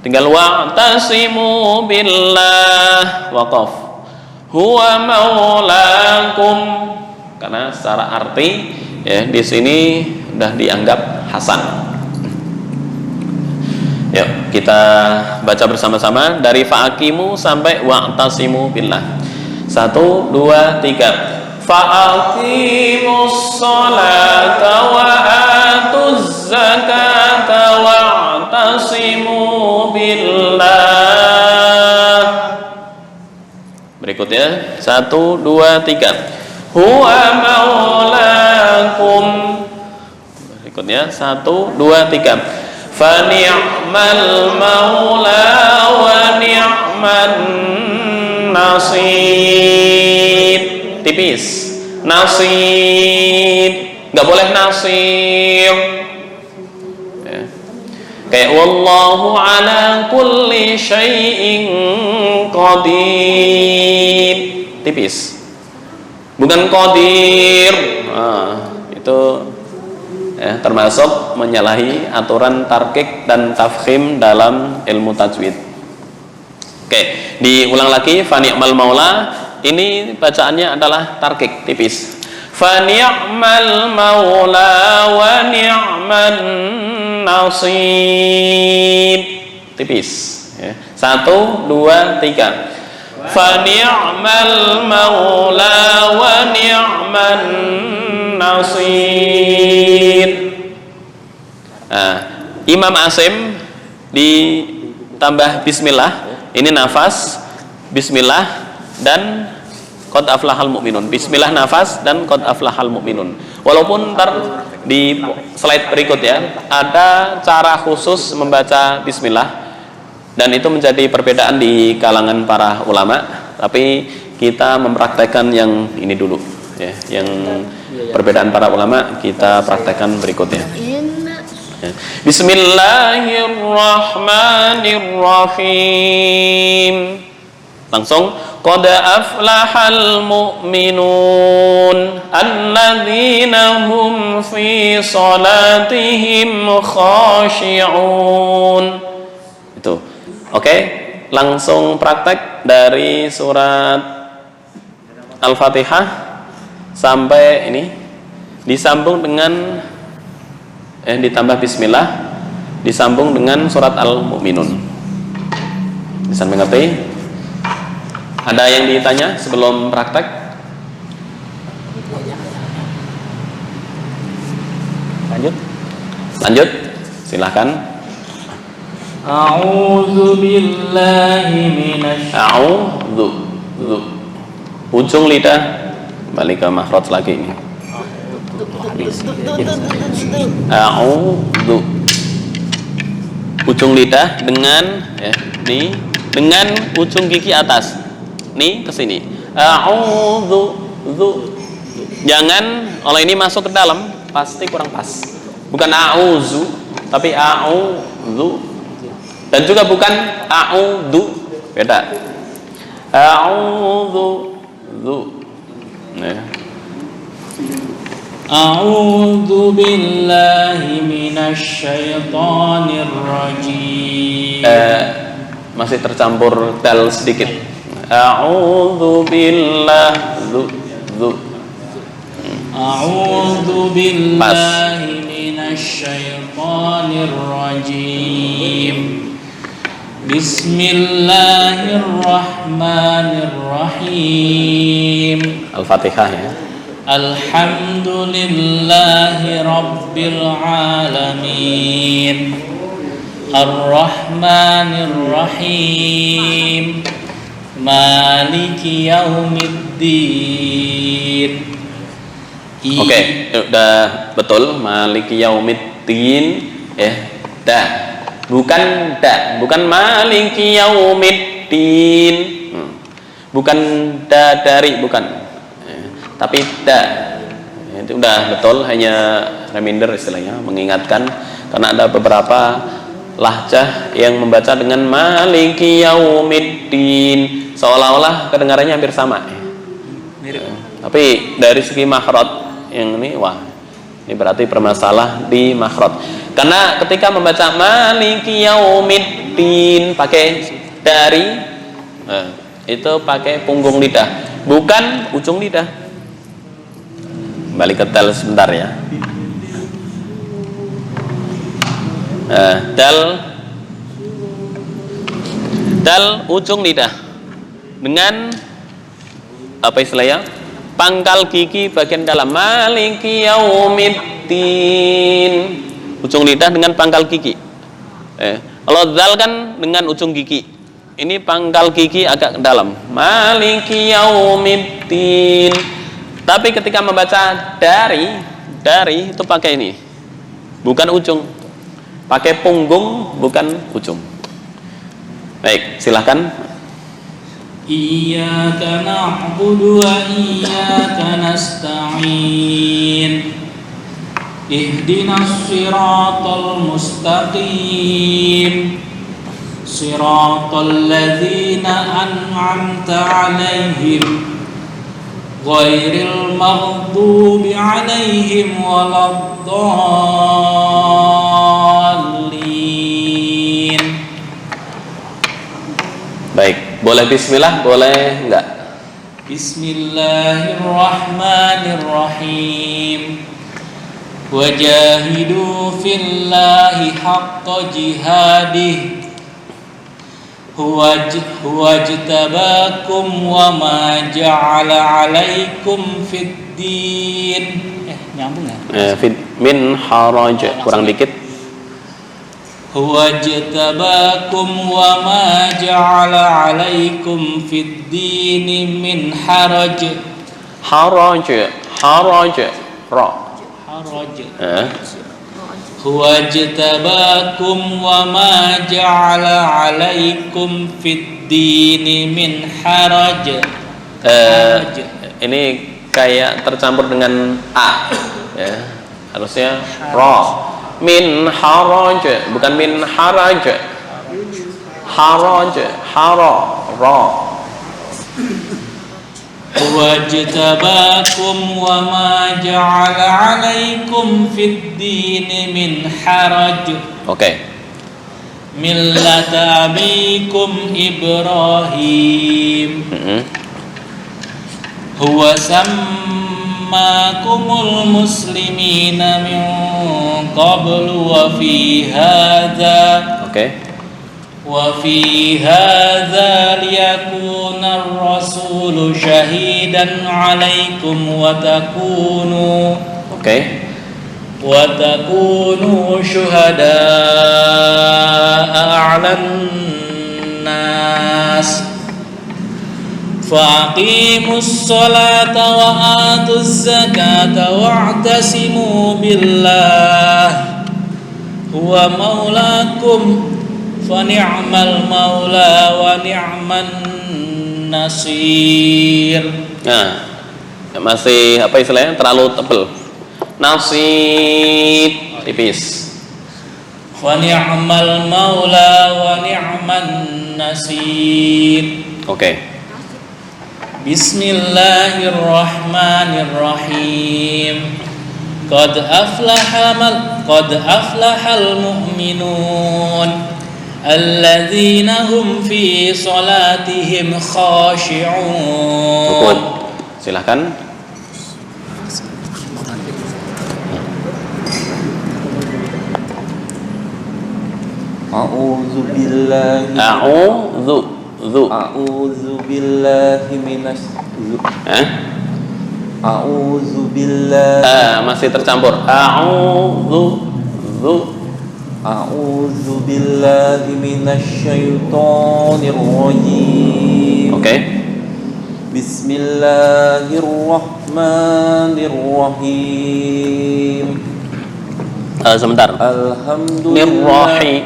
Tinggal wa'tasimu billah, waqaf. Huwa maulakum. Karena secara arti ya di sini udah dianggap hasan. Yuk kita baca bersama-sama dari fa'aqimu sampai wa'tasimu billah. 1, 2, 3. Fa'aqimus salata wa atuz zakata wa'tasimu billah. Berikutnya 1, 2, 3. Huwa maulakum. Berikutnya 1, 2, 3. Fa ni'mal maula wa ni'man nasib. Tipis. Nasib. Nggak boleh nasib. Ya. Kayak wallahu ala kulli syai'in qadir. Tipis. Bukan qadir. Itu ya, termasuk menyalahi aturan tarkik dan tafkhim dalam ilmu tajwid. Oke, diulang lagi. Fa ni'mal maula. Ini bacaannya adalah tarkik tipis. Fa ni'mal maula wa ni'man nasib. Tipis ya. 1, 2, 3. Fa ni'mal maula wa ni'man nasir. Imam Asim ditambah bismillah. Ini nafas, bismillah dan qad aflahal mu'minun. Bismillah nafas dan qad aflahal mu'minun. Walaupun ntar di slide berikut ya ada cara khusus membaca bismillah dan itu menjadi perbedaan di kalangan para ulama. Tapi kita mempraktekkan yang ini dulu ya, yang perbedaan para ulama kita praktekkan berikutnya. Bismillahirrahmanirrahim. Langsung qad aflahal mu'minun alladzina hum fi salatihim khashi'un. Itu. Oke, langsung praktek dari surat Al-Fatihah sampai ini disambung dengan ditambah bismillah, disambung dengan surat Al-Mu'minun. Bisa mengerti? Ada yang ditanya sebelum praktek? Lanjut, silahkan. A'udzu billahi minasy Ujung lidah balik ke makhraj lagi ini. A'udzu. Ujung lidah dengan nih dengan ujung gigi atas. Nih ke sini. A'udzu. Jangan kalau ini masuk ke dalam pasti kurang pas. Bukan a'udzu tapi a'udzu. Dan juga bukan a'udzu. Beda. A'udzu. A'udzu billahi minasy syaithanir rajim. Masih tercampur dal sedikit. A'udzu billahi A'udzu billahi minasy syaithanir rajim. Bismillahirrahmanirrahim. Al-Fatihah ya. Alhamdulillahi Rabbil Alamin, Ar-Rahmanir Rahim, Maliki Yaumiddin. Oke, udah betul. Maliki Yaumiddin. Dah. Bukan Maliki Yaumiddin. Bukan dari, bukan. Tapi itu udah betul, hanya reminder istilahnya, mengingatkan, karena ada beberapa lahjah yang membaca dengan Maliki Yaumiddin seolah-olah kedengarannya hampir sama. Mirip. Tapi dari segi makhraj yang ini, wah, ini berarti bermasalah di makhraj. Karena ketika membaca Maliki Yaumiddin pakai dari, itu pakai punggung lidah, bukan ujung lidah. Balik ke tel sebentar ya. Dal ujung lidah dengan apa istilahnya, pangkal gigi bagian dalam. Maliki Yaumiddin, ujung lidah dengan pangkal gigi. Kalau dal kan dengan ujung gigi, ini pangkal gigi agak ke dalam. Maliki Yaumiddin. Tapi ketika membaca dari itu pakai ini, bukan ujung, pakai punggung bukan ujung. Baik, silakan. Iyyaka na'budu wa iyyaka nasta'in, ihdinas siratal mustaqim, siratal ladzina an'amta 'alaihim ghairil maghdubi 'alaihim waladdallin. Baik, boleh bismillah, boleh enggak? Bismillahirrahmanirrahim. Wajahidu fillahi haqqa jihadih, huwajtabakum wa ma ja'ala 'alaikum fid din. Nyambung ya? Min haraj, kurang dikit. Huwajtabakum wa ma ja'ala 'alaikum fid din min haraj. Haraj, ra. Haraj. Huwajtabakum wa ma ja'ala 'alaikum fid din min haraj. Ini kayak tercampur dengan a, ya. Harusnya ra. Min haraj, bukan min haraj. Haraj, ra. Wajtabakum wa ma ja'ala 'alaikum fid din min haraj. Oke. Millata abikum Ibrahim. Huwa sammakumul muslimina min qablu wa fi hadza. Oke. Wa fi hadza liyakuna ar-rasulu syahidan 'alaikum wa takunu. Oke. Wa takunu syuhada'a 'alan nas. Faqimus sholata wa atuz zakata wa'tasimu billah huwa maulakum fa ni'mal maula wa ni'man nasir. Nah, masih apa istilahnya, terlalu tebal. Nasib, tipis. Fa ni'mal maula wa ni'man nasir. Oke. Bismillahirrahmanirrahim. Qad aflahal mu'minun alladzina hum fi salatihim khashi'un. Cukup. Silakan. A'udzu billahi A'udzu billahi minas A'udzu billahi masih tercampur. A'udzu billahi minasyaitonir rajim. Oke. Bismillahirrahmanirrahim. Sebentar. Alhamdulillah.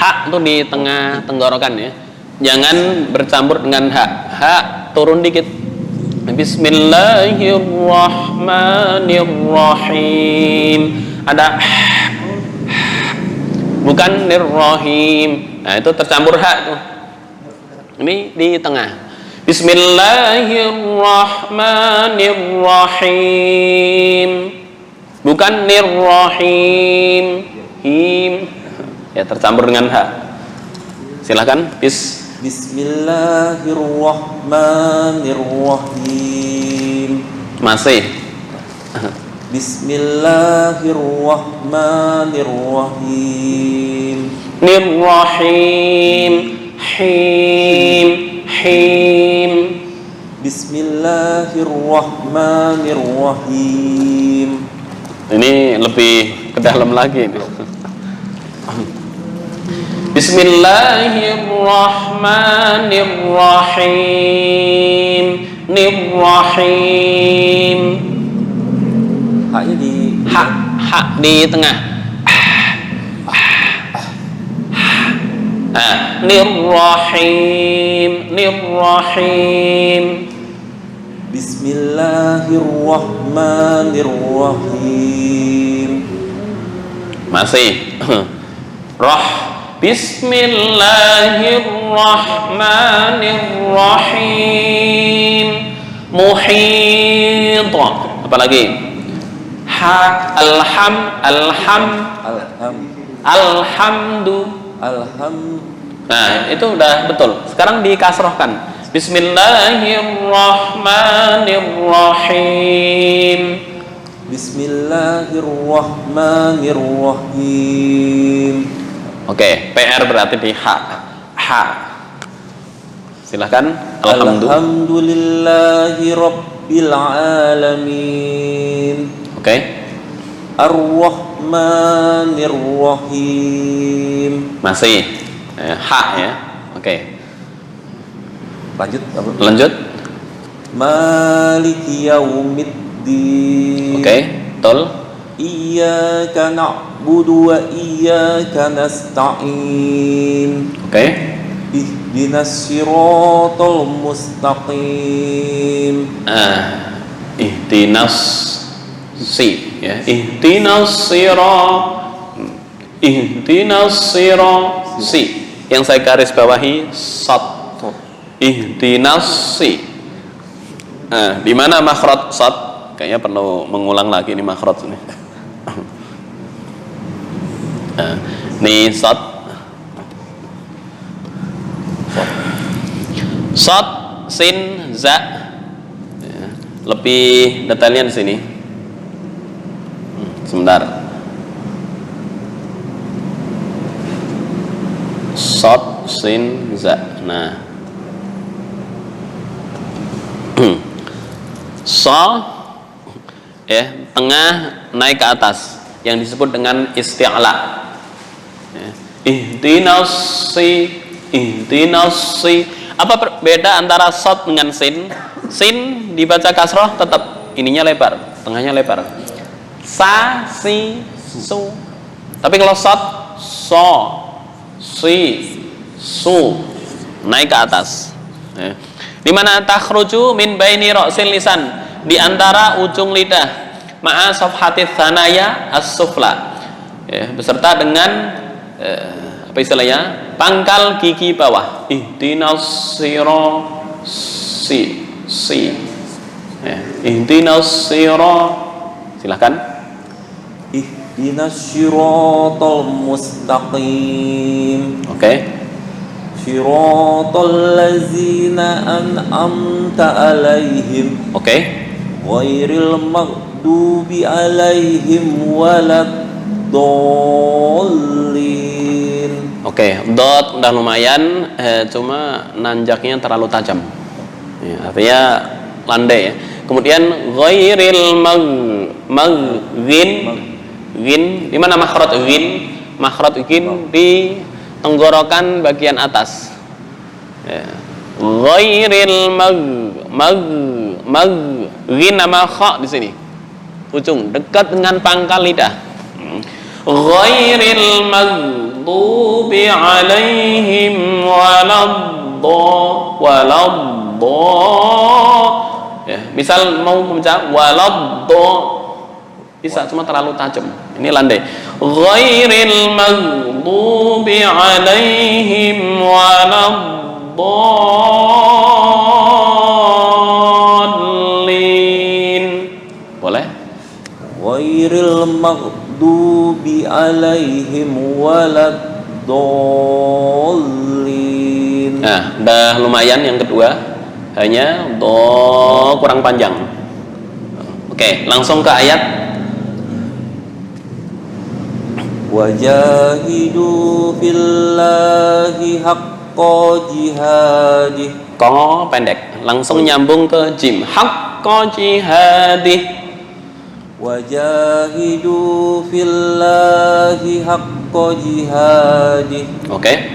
Ha itu di tengah tenggorokan ya. Jangan bercampur dengan ha. Ha turun dikit. Bismillahirrahmanirrahim. Ada bukan nirrahim. Nah, itu tercampur ha tuh. Ini di tengah. Bismillahirrahmanirrahim. Bukan nirrahim. Him. Ya, tercampur dengan ha. Silakan. Bismillahirrahmanirrahim. Masih. Bismillahirrahmanirrahim. Nirrahim. Him. Him. Bismillahirrahmanirrahim. Ini lebih ke dalam lagi ini. Bismillahirrahmanirrahim. Nirrahim. Haknya di Ha di tengah. Nirrahim. Nirrahim. Bismillahirrahmanirrahim. Masih. Roh. Bismillahirrahmanirrahim. Muhit. Apa lagi? Ha. Alhamdu. Nah, itu udah betul. Sekarang dikasrohkan. Bismillahirrahmanirrahim. Bismillahirrahmanirrahim. Oke, PR berarti di ha. Ha. Silakan. Alhamdulillahi rabbil alamin. Oke. Ar-Rahmanir-Rahim. Masih ha ya. Oke. Lanjut. Maliki yaumiddin. Oke, betul. Iyyaka na'budu wa iyyaka nasta'in. Oke. Ihdinas siratal mustaqim. Ihdinas si ya. Ihdinas si. Yang saya garis bawahi sad. Ihdinas si. Di mana makhraj sad? Kayaknya perlu mengulang lagi ini makhraj ini. Nih sad. Sad, sin, za. Lebih detailnya di sini. Sebentar. Sad, sin, za. Nah. So ya, tengah naik ke atas yang disebut dengan isti'la. Ya. Ihdinas si. Apa beda antara sad dengan sin? Sin dibaca kasroh tetap ininya lebar, tengahnya lebar. Sa, si, su. Tapi kalau sad, so, si, su, naik ke atas. Ya. Di mana takhruju min baini ra'sil lisan, di antara ujung lidah, ma'a safhatis thanaya as-sufla, ya, beserta dengan apa istilahnya, pangkal gigi bawah. Ihdinas si, ya. Ihdinas silakan. Ihdinas siratal mustaqim. Oke. Siratal ladzina an'amta alaihim. Oke. Ghairil maghdubi alaihim waladdallin. Oke, dot udah lumayan, cuma nanjaknya terlalu tajam. Ya, artinya landai ya. Kemudian ghairil ghin di mana makhraj ghin? Makhraj ghin di tenggorokan bagian atas. Ya. Ghairil ghin nama kha di sini. Ujung dekat dengan pangkal lidah. Ghairil maghdubi alaihim ya, misal mau membaca bisa, cuma terlalu tajam. Ini landai. Ghairil maghdubi alaihim waladdallin. Boleh? Ghairil maghdubi alaihim waladdallin. Nah, udah lumayan yang kedua. Hanya do kurang panjang. Oke, langsung ke ayat. Wajahidu fillahi haqqa jihadih. Ko pendek, langsung nyambung ke jim. Haqqa jihadih. Wajahidu fillahi haqqa jihadih. Oke.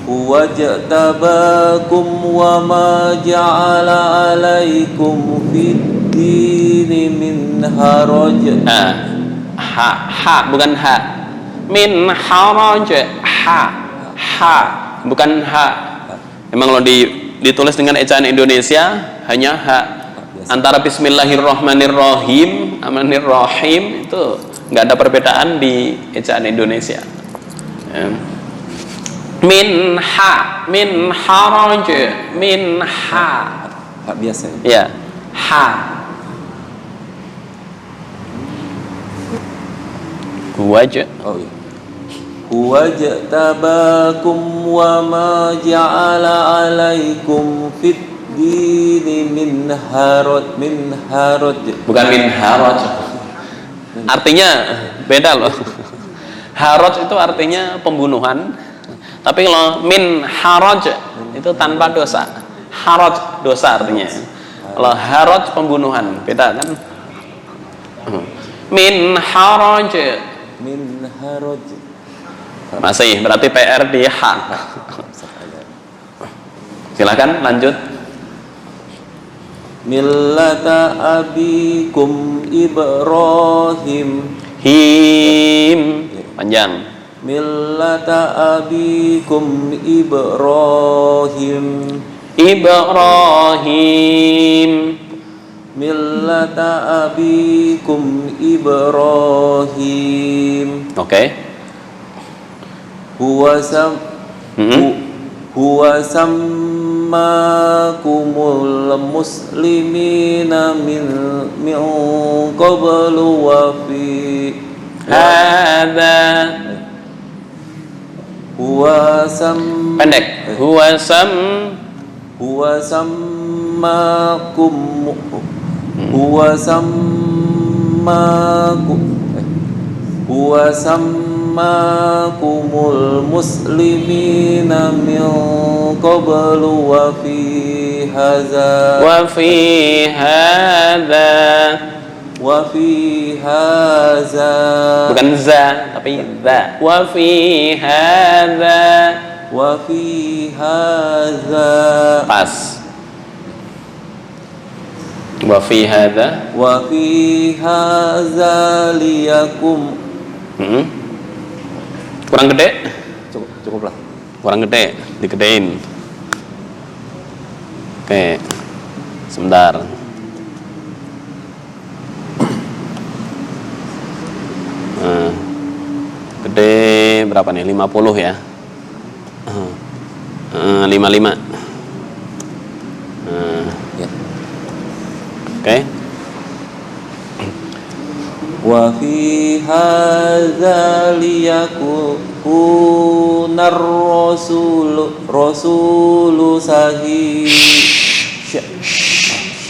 Wajtabakum wa ma ja'ala alaikum fid dini min haraj. Ha bukan ha. Min haraj, ha bukan ha. Memang kalau ditulis dengan ejaan Indonesia hanya ha. Antara Bismillahirrahmanirrahim, Amanirrahim itu nggak ada perbedaan di ejaan Indonesia. Ya. Min haraj, min ha. Hak biasa ya? Ya, ha. Wajh. Oh iya. Wajtabakum wa ma ja'ala alaikum fid dini min haraj. Bukan min haraj. Artinya beda loh. Haraj itu artinya pembunuhan. Tapi kalau min haraj itu tanpa dosa. Haraj dosa artinya. Kalau haraj pembunuhan, beda kan? Min haraj. Min haraj. Masih berarti PR di H. Silakan lanjut. Millata abikum Ibrahim. Him panjang. Millata abikum Ibrahim. Ibrahim. Millata abikum Ibrahim. Oke. Huwa sammakumul muslimina min qablu wa fi Hadza. Pendek. Huwa sammakumul muslimina min qablu wa fi hadza bukan za tapi za. Wa fi hadza pas. Wa fi hadza liyakum. Kurang gede? Cukup lah. Kurang gede, digedein. Oke. Sebentar. Nah, gede berapa nih? 50 ya? 55. Ya. Oke. Wa fi hadza liyakunar rasulu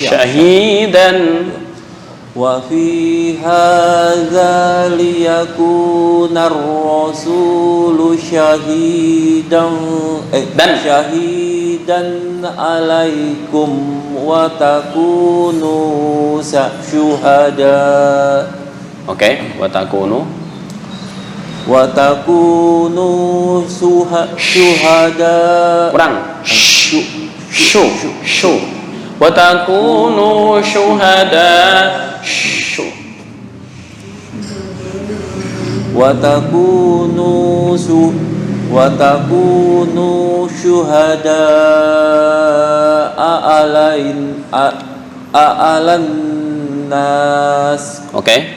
syahidan. Wa fi hadza liyakunar rasulu syahidan syahidan alaikum wa takunu syuhada. Oke, wa takunu syuhada. kurang syu wa takunu syuhada wa takunu syuhada a'alan nas. Oke.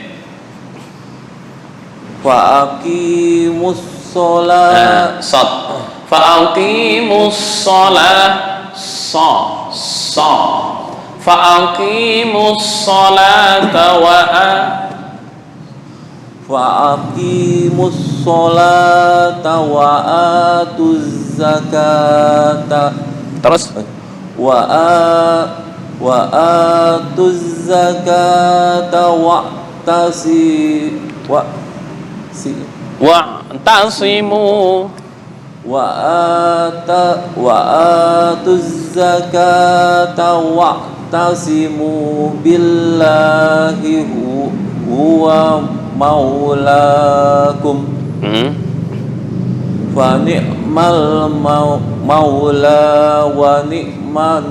Fa'aqimus sholat. Fa'aqimus sholat. Fa'aqimus sholata Fa'aqimus sholata wa atuz zakata. terus Wa atuz zakata wa'tasimu wa atuz zakata wa'tasimu billahi huwa maulakum. Fa ni'mal maula wa ni'man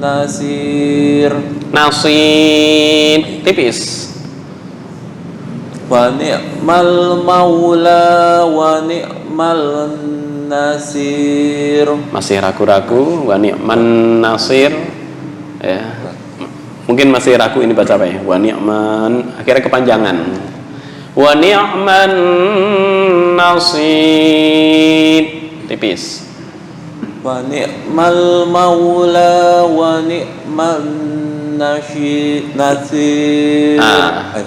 nasir. Tipis. Wa ni'mal maula wa ni'mal nasir. Masih ragu-ragu. Wa ni'man nasir. Ya. Mungkin masih ragu ini baca apa ya? Wa ni'man, akhirnya kepanjangan. Wa ni'man nasir. Tipis. Wa ni'mal maula wa ni'man nasir.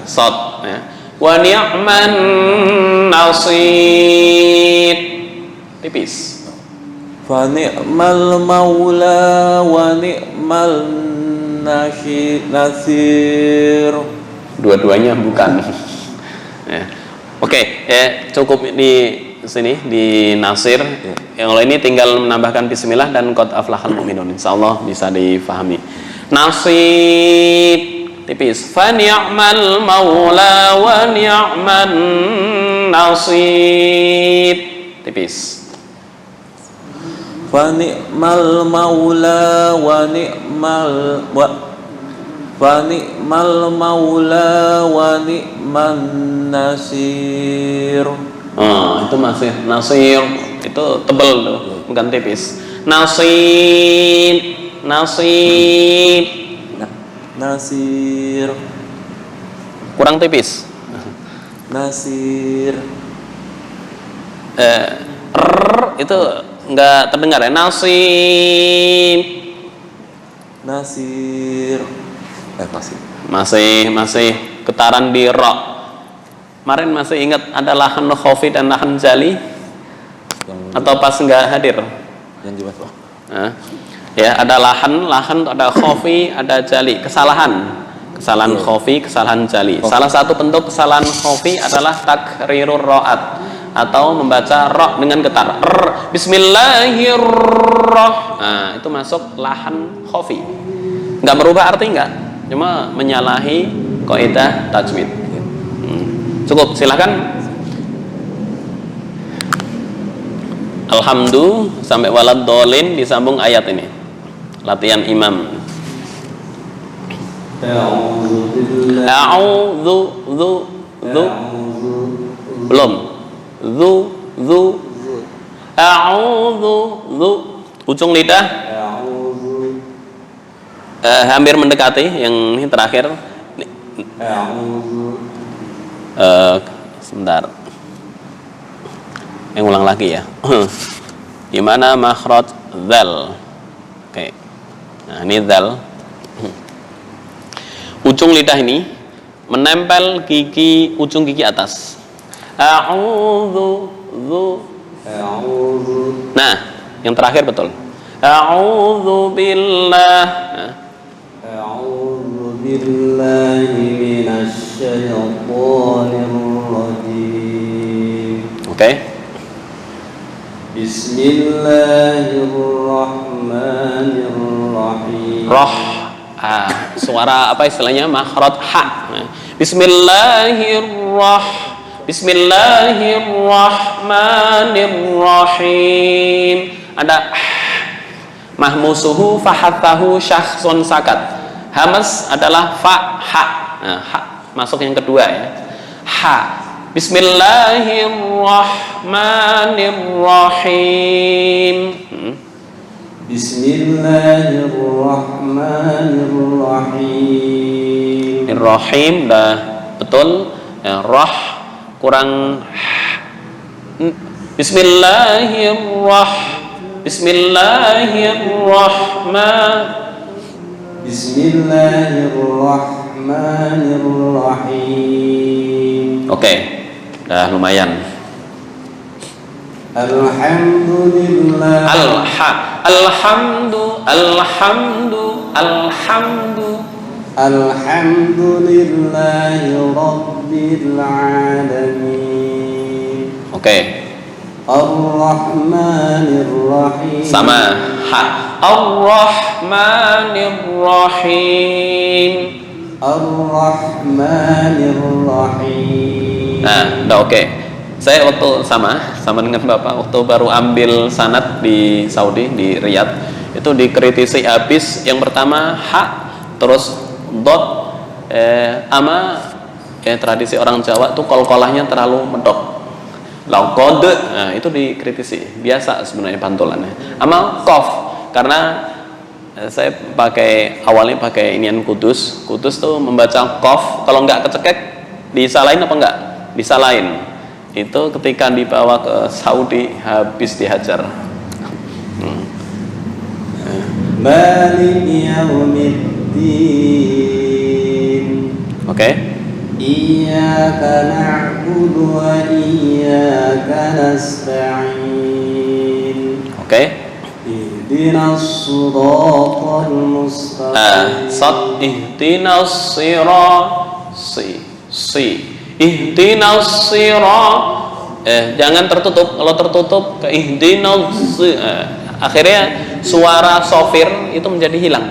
Sod ya. Wa ni'man nasir. Tipis. Fa ni'mal maula wa ni'mal nasir. Dua-duanya bukan. Ya. Oke, ya, cukup di sini di nasir. Yang lain ini tinggal menambahkan bismillah dan qad aflahal mu'minun. Insyaallah bisa difahami. Nasir tipis. Fa ni'mal maula wa ni'man nasir. Tipis. Fa ni'mal maula wa ni'mal nasir. Itu masih nasir, itu tebal tuh, bukan tipis. Nasir. Kurang tipis. Nasir. Itu enggak terdengar ya. Nasir. Masih getaran di ra. Kemarin masih ingat ada lahan khafi dan lahan jali? Atau pas enggak hadir? Yang di bawah. Ya, ada lahan, ada khafi, ada jali. Kesalahan khafi, kesalahan jali. Salah satu bentuk kesalahan khafi adalah takrirur ra'at atau membaca ra dengan getar. Bismillahirrahmanirrahim. Itu masuk lahan khafi. Enggak merubah arti enggak, cuma menyalahi kaidah tajwid. Cukup, silakan. Alhamdulillah sampai walad dolin disambung ayat ini. Latihan imam. Belum. Ujung lidah hampir mendekati. Yang ini terakhir. Sebentar. Yang ulang lagi ya. Gimana makhraj dzal? Oke. Nah, ini dzal. Ujung lidah ini menempel ujung gigi atas. Nah, yang terakhir betul. A'udzu billah. A'udzu billahi minasyaitonir rajim. Oke. Bismillahirrahmanirrahim. Roh. Suara apa istilahnya? Makhraj ha. Bismillahirrahmanirrahim. Ada mahmusuhu fahathahu syakhsun sakat. Hamas adalah fa ha. Ha masuk yang kedua ya. Ha. Bismillahirrahmanirrahim. Bismillahirrahmanirrahim. Rahim dah betul. Roh kurang. Bismillahirrahmanirrahim. Oke, dah lumayan. Alhamdulillah. Alhamdulillahi Rabbil Alamin. Oke. Ar-Rahmanir-Rahim. Sama ha. Ar-Rahmanir-Rahim. Ar-Rahmanir-Rahim. Nah, udah oke. Saya waktu sama dengan Bapak waktu baru ambil sanad di Saudi di Riyadh itu dikritisi habis. Yang pertama ha, terus dot, tradisi orang Jawa tuh kol-kolahnya terlalu medok. Laukode, nah itu dikritisi. Biasa sebenarnya pantulannya. Ama kof, karena saya awalnya pakai inian kudus. Kudus tuh membaca kof, kalau nggak kecekek disalahin apa enggak? Disalahin. Itu ketika dibawa ke Saudi habis dihajar. Maliki yaumiddin. Oke. Iyyaka na'budu wa iyyaka nasta'in. Oke. Ihdinas siratal mustaqim. Ihdinas ihdinas jangan tertutup. Kalau tertutup ke ihdinas akhirnya suara sofir itu menjadi hilang.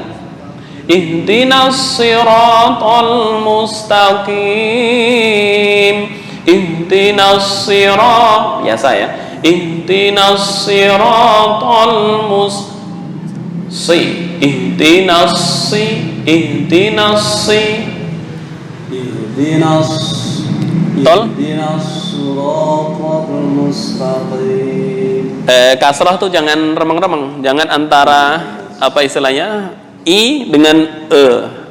Ihdinas siratal mustaqim. Ihdinas sirat biasa ya. Ihdinas siratal Tol. Kasrah tuh jangan remeng-remeng, jangan antara apa istilahnya i dengan e,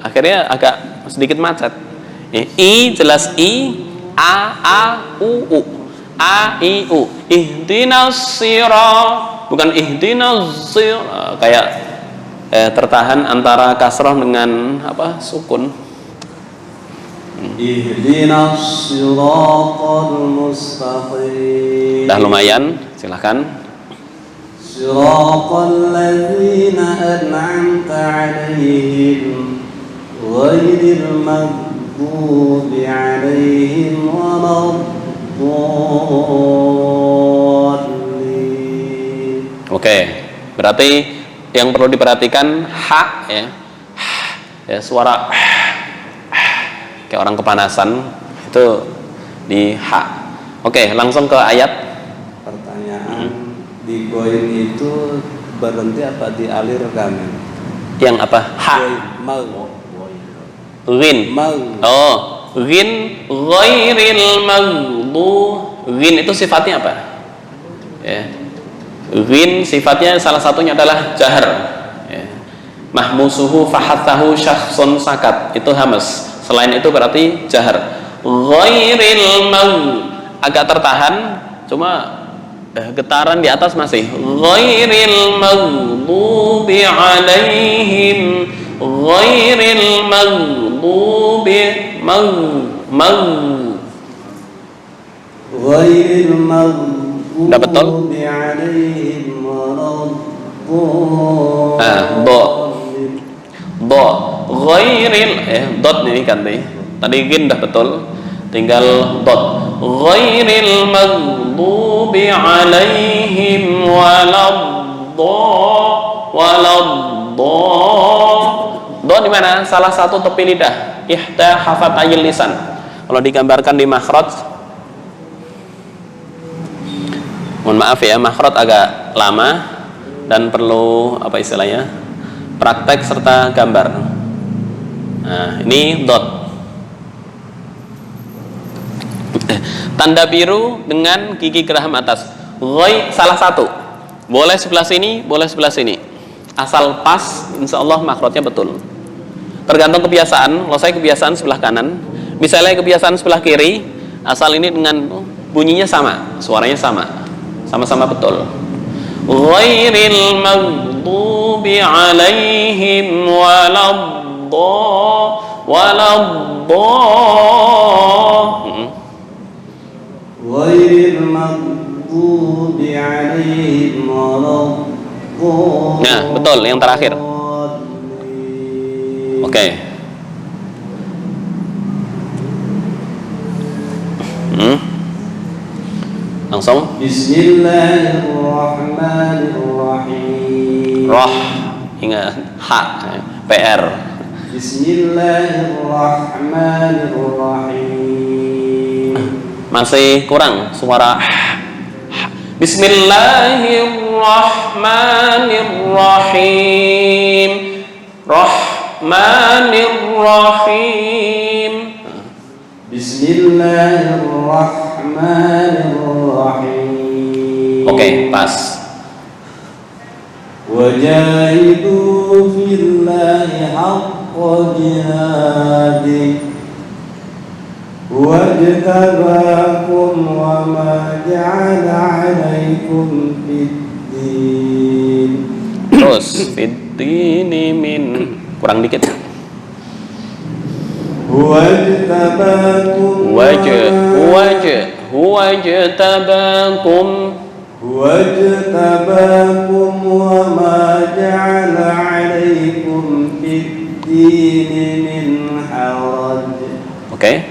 akhirnya agak sedikit macet. I jelas i, a u, a i u. Ihdinas sirat, bukan ihdinas sirat, kayak tertahan antara kasrah dengan apa sukun. Ihdinas siratal mustaqim. Dah lumayan, silakan. Siratal ladzina an'amta 'alaihim ghairil maghdubi 'alaihim waladdallin. Oke, berarti yang perlu diperhatikan ha ya. Suara kayak orang kepanasan itu di ha. Oke, langsung ke ayat. Pertanyaan, di goin itu berhenti apa dialirkan? Yang apa? Ha. Rin. Oh, rin ghairil maghdu. Rin itu sifatnya apa? Ya. Rin sifatnya salah satunya adalah jahar. Ya. Mahmusuhu fahathahu syakhsun sakat. Itu hamas. Selain itu berarti jahar. Ghairil agak tertahan, cuma getaran di atas masih. Ghairil maghdubi alaihim. Ghairil maghdubi Ghairil maghdubi Udah betul? 'alaihim Do ghairil dot ini kan tadi gin dah betul, tinggal dot. Ghairil maghdubi alaihim do di mana? Salah satu tepi lidah. Ihda hafatayil lisan. Kalau digambarkan di makhraj, mohon maaf ya, makhraj agak lama dan perlu apa istilahnya, praktek serta gambar. Nah, ini dot. Tanda biru dengan gigi geraham atas. Ghoi salah satu. Boleh sebelah sini, boleh sebelah sini. Asal pas, insya Allah makhrajnya betul. Tergantung kebiasaan. Kalau saya kebiasaan sebelah kanan, misalnya kebiasaan sebelah kiri, asal ini dengan bunyinya sama, suaranya sama, sama-sama betul. Ghairil maghdubi alaihim Ghairil maghdubi alaihim waladdallin. Nah, betul yang terakhir. Oke. Langsung. Bismillahirrahmanirrahim. Roh, ingat ha, PR. Bismillahirrahmanirrahim. Masih kurang suara. Bismillahirrahmanirrahim. Rahmanirrahim. Bismillahirrahmanirrahim. Oke, pas. Wajahidu fillahi haqqa jihadih wajtabakum wa ma ja'ala 'alaikum fid-din. Terus fiddini min, kurang dikit. Wajtabakum wajtabakum wa ma ja'ala 'alaikum fid-din min haraj. Oke.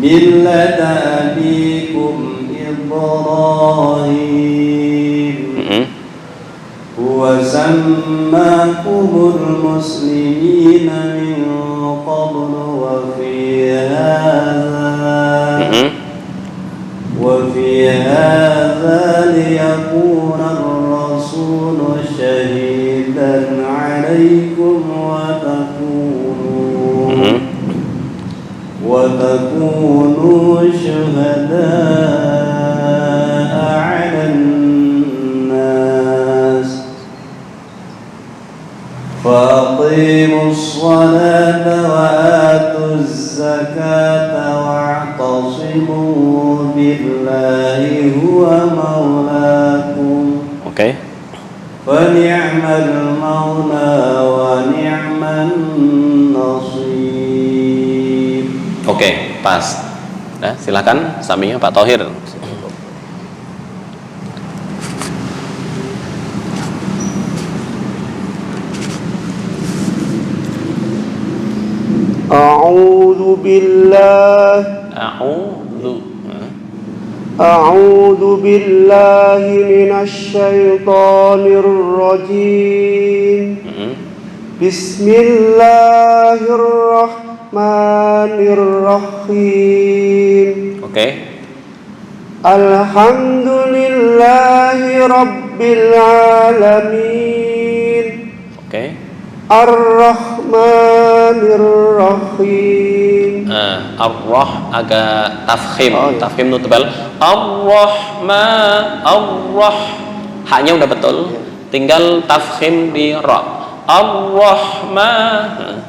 Millata abikum Ibrahim huwa sammakumul muslimina min qablu wa fi hadha liyakuna ar-rasulu shahidan 'alaikum wa takunu syuhada'a 'alan nas faqimus salata wa atuz zakata wa'tasimu billahi huwa maulakum. Oke. Fa ni'mal maula wa ni'man nasir. Oke, pas. Nah, silakan saminya Pak Thohir. A'udzu billahi minasy syaithanir rajim. Bismillahirrahmanirrahim. Oke. Alhamdulillahi rabbil alamin. Oke. Ar-Rahmanir-Rahim. Ar-Rah agak tafkhim, tafkhim itu tebal. Ar-Rahman, Ar-Rah, haknya udah betul, tinggal tafkhim di ra. Ar-Rahman,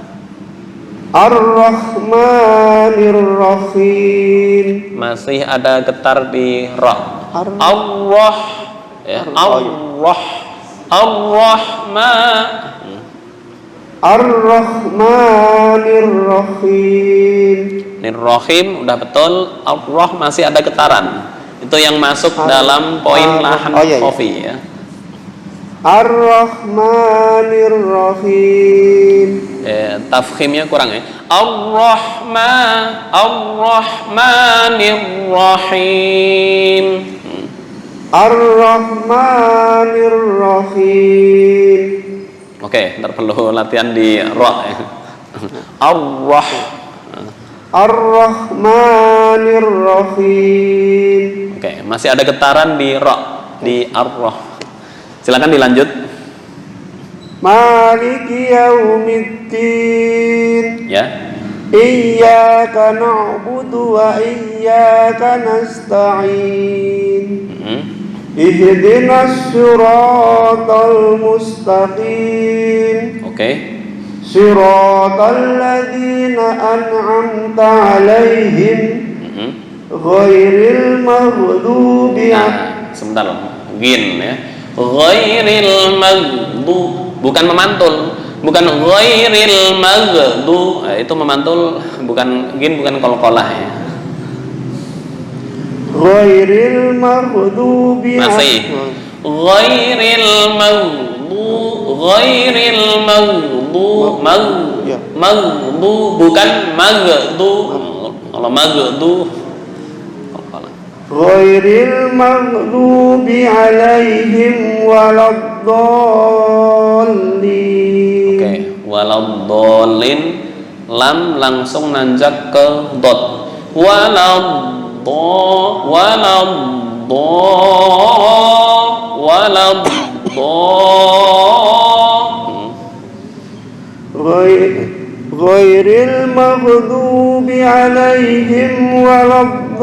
Ar-Rahmanir-Rahim. masih ada getar di ra. Ar-Rah, ya, Ar-Rah, Ar-Rahman. Ar-Rahmanir-Rahim. Nir-Rahim udah betul. Ar-Rah masih ada getaran. Itu yang masuk dalam poin lahan khofi ya. Ar-Rahmanir-Rahim. Tafkhimnya kurang ya. Ar-Rahman, Ar-Rahmanir-Rahim. Ar-Rahmanir Rahim. Oke, ntar perlu latihan di ra ya. Ar-Rah. Ar-Rahmanir Rahim. Oke, masih ada getaran di ra, di ar-rah. Silakan dilanjut. Maliki yaumiddin. Ya. Iyyaka na'budu wa iyyaka nasta'in. Ihdinas siratal mustaqim. Oke. Siratal ladzina an'amta 'alaihim ghairil maghdubi. Nah, sebentar loh. Gin ya. Ghairil maghdu, bukan memantul, bukan ghairil maghdu. Itu memantul, bukan gin, bukan qalqalah ya. Ghairil maghdubi. Masih. Ghairil maghdu, ghairil maghdu, maghdu bukan maghdu. Kalau maghdu qalqalah. Ghairil maghdubi 'alaihim waladdallin. Oke, waladdallin, lam langsung nanjak ke dot. Ghairil maghdubi 'alaihim waladdallin.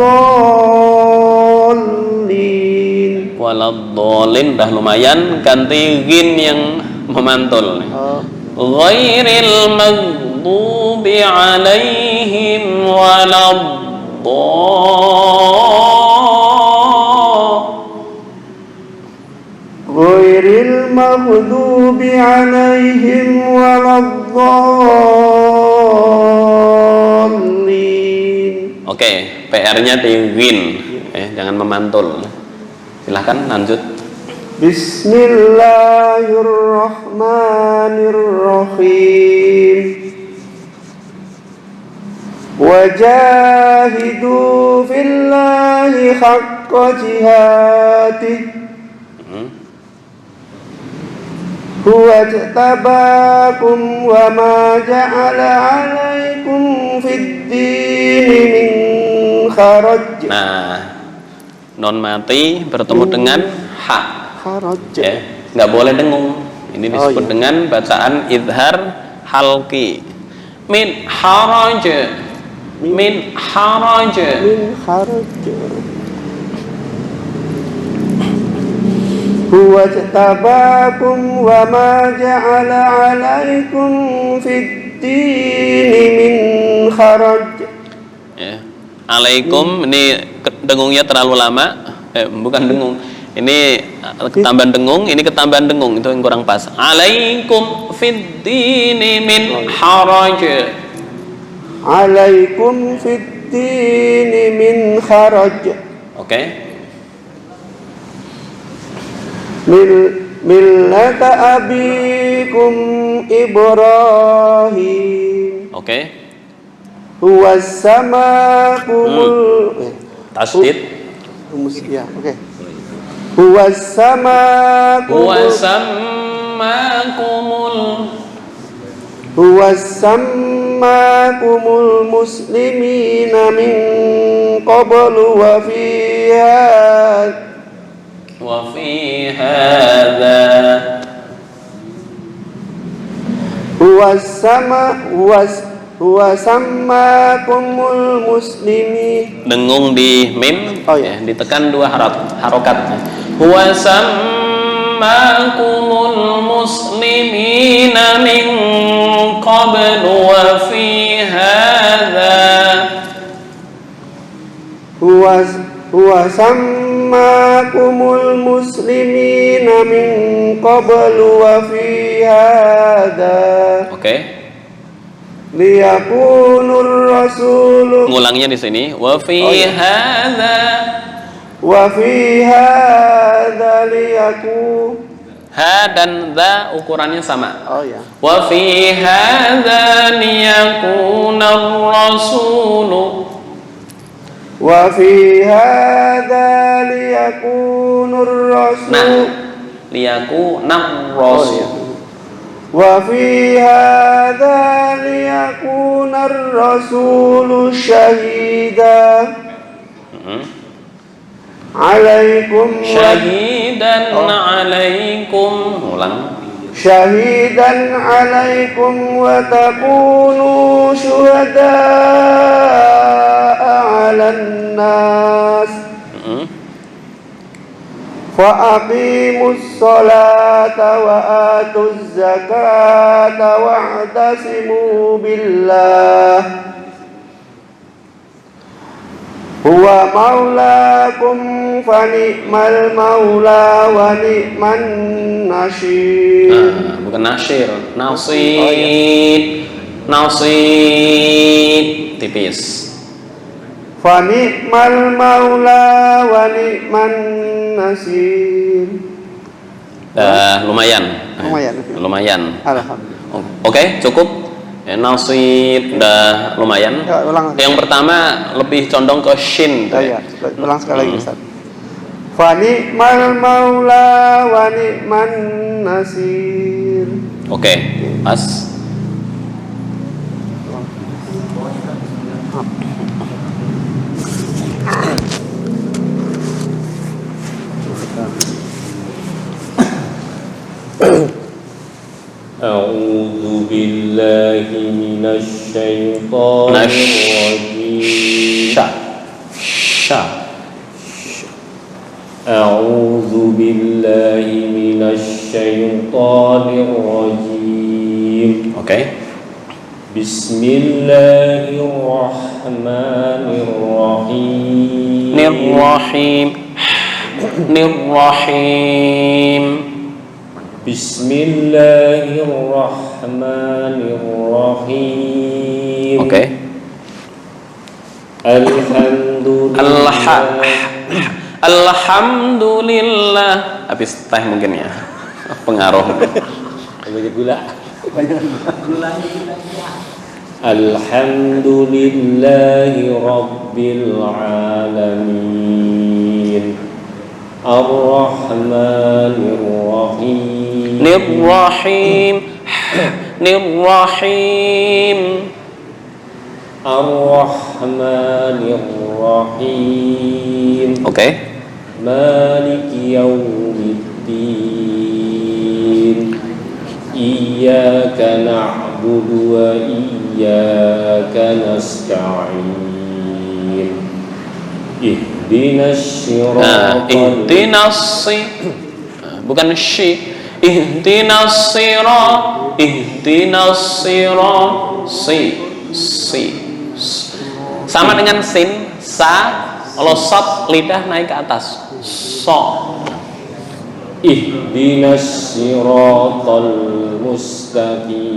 Waladdallin dah lumayan, ganti ghin yang memantul. Ghairil maghdubi 'alaihim Ghairil maghdubi 'alaihim waladdallin. Oke, PR-nya di ghin, jangan memantul. Silahkan lanjut. Bismillahirrahmanirrahim. Wajahidu fillahi haqqa jihadih. Huwa jtabakum wa ma ja'ala 'alaikum fid dini min kharaj. Nah, non mati bertemu dengan ha. Kharaj. Ya, nggak boleh dengung. Ini disebut dengan bacaan idhar halqi. Min haraj. Min haraj. Min kharaj. Huwa jtabakum wa ma ja'ala 'alaikum fid dini min kharaj. Ya. Alaikum, ini dengungnya terlalu lama. Bukan dengung. Ini ketambahan dengung, ini ketambahan dengung, itu yang kurang pas. Alaikum fid dini min haraj. Alaikum fid dini min kharaj. Oke. Millata abikum Ibrahim. Oke. Huwa samakumul Tasdid. Ya, oke. Huwa samakumul Huwa sammakumul muslimina min qablu wa fi hadza huwa sammakumul muslimin. Dengung di mim, ya, ditekan dua harokat. Huwa sammakumul muslimina min qablu wa fi hadza. Huwa sammakumul muslimina min qablu wa fi hadza. Oke. Liyakunur rasulu. Ngulangnya di sini. Wa fi hadza. Wa fi hadza liyakun. Ha dan dha ukurannya sama. Oh ya. Wa fi hadza liyakunar rasulu. وفي هذا ليكون الرسول liyakunam rasul. وفي هذا ليكون الرسول شهيدا عليكم Syahidan alaikum. Ulang. شهيدا عليكم وتكونوا شهداء على الناس فأقيموا الصلاة وآتوا الزكاة واعتصموا بالله هو مولاكم فنعم المولى ونعم النصير. Bukan nasir, nasid, tipis. فنعم المولى ونعم النصير. Lumayan. Lumayan. Alhamdulillah. Oke, cukup. Nasid udah lumayan. Ya, ulang. Yang pertama lebih condong ke shin. Ya, ulang sekali lagi Ustaz. Fa ni'mal maula wa ni'man nasir. Oke, pas. أعوذ بالله من الشيطان الرجيم. أعوذ بالله من الشيطان الرجيم. Oke. بسم الله الرحمن الرحيم. Nirrahim. بسم الله الرحمن الرحيم. Oke. Alhamdulillah. Habis teh mungkin ya. Pengaruh. Banyak gula. Alhamdulillahi Rabbil Alamin. Ar-Rahmanir Rahim. Nirrahim. Ar-Rahmanir Rahim. Oke. Maliki Yaumiddin. Iyyaka na'budu wa iyyaka nasta'in. Ihdinas bukan si. Ihdinas si. Sama dengan sin, sa, kalau sot lidah naik ke atas. So. Ihdinas siratal mustaqim.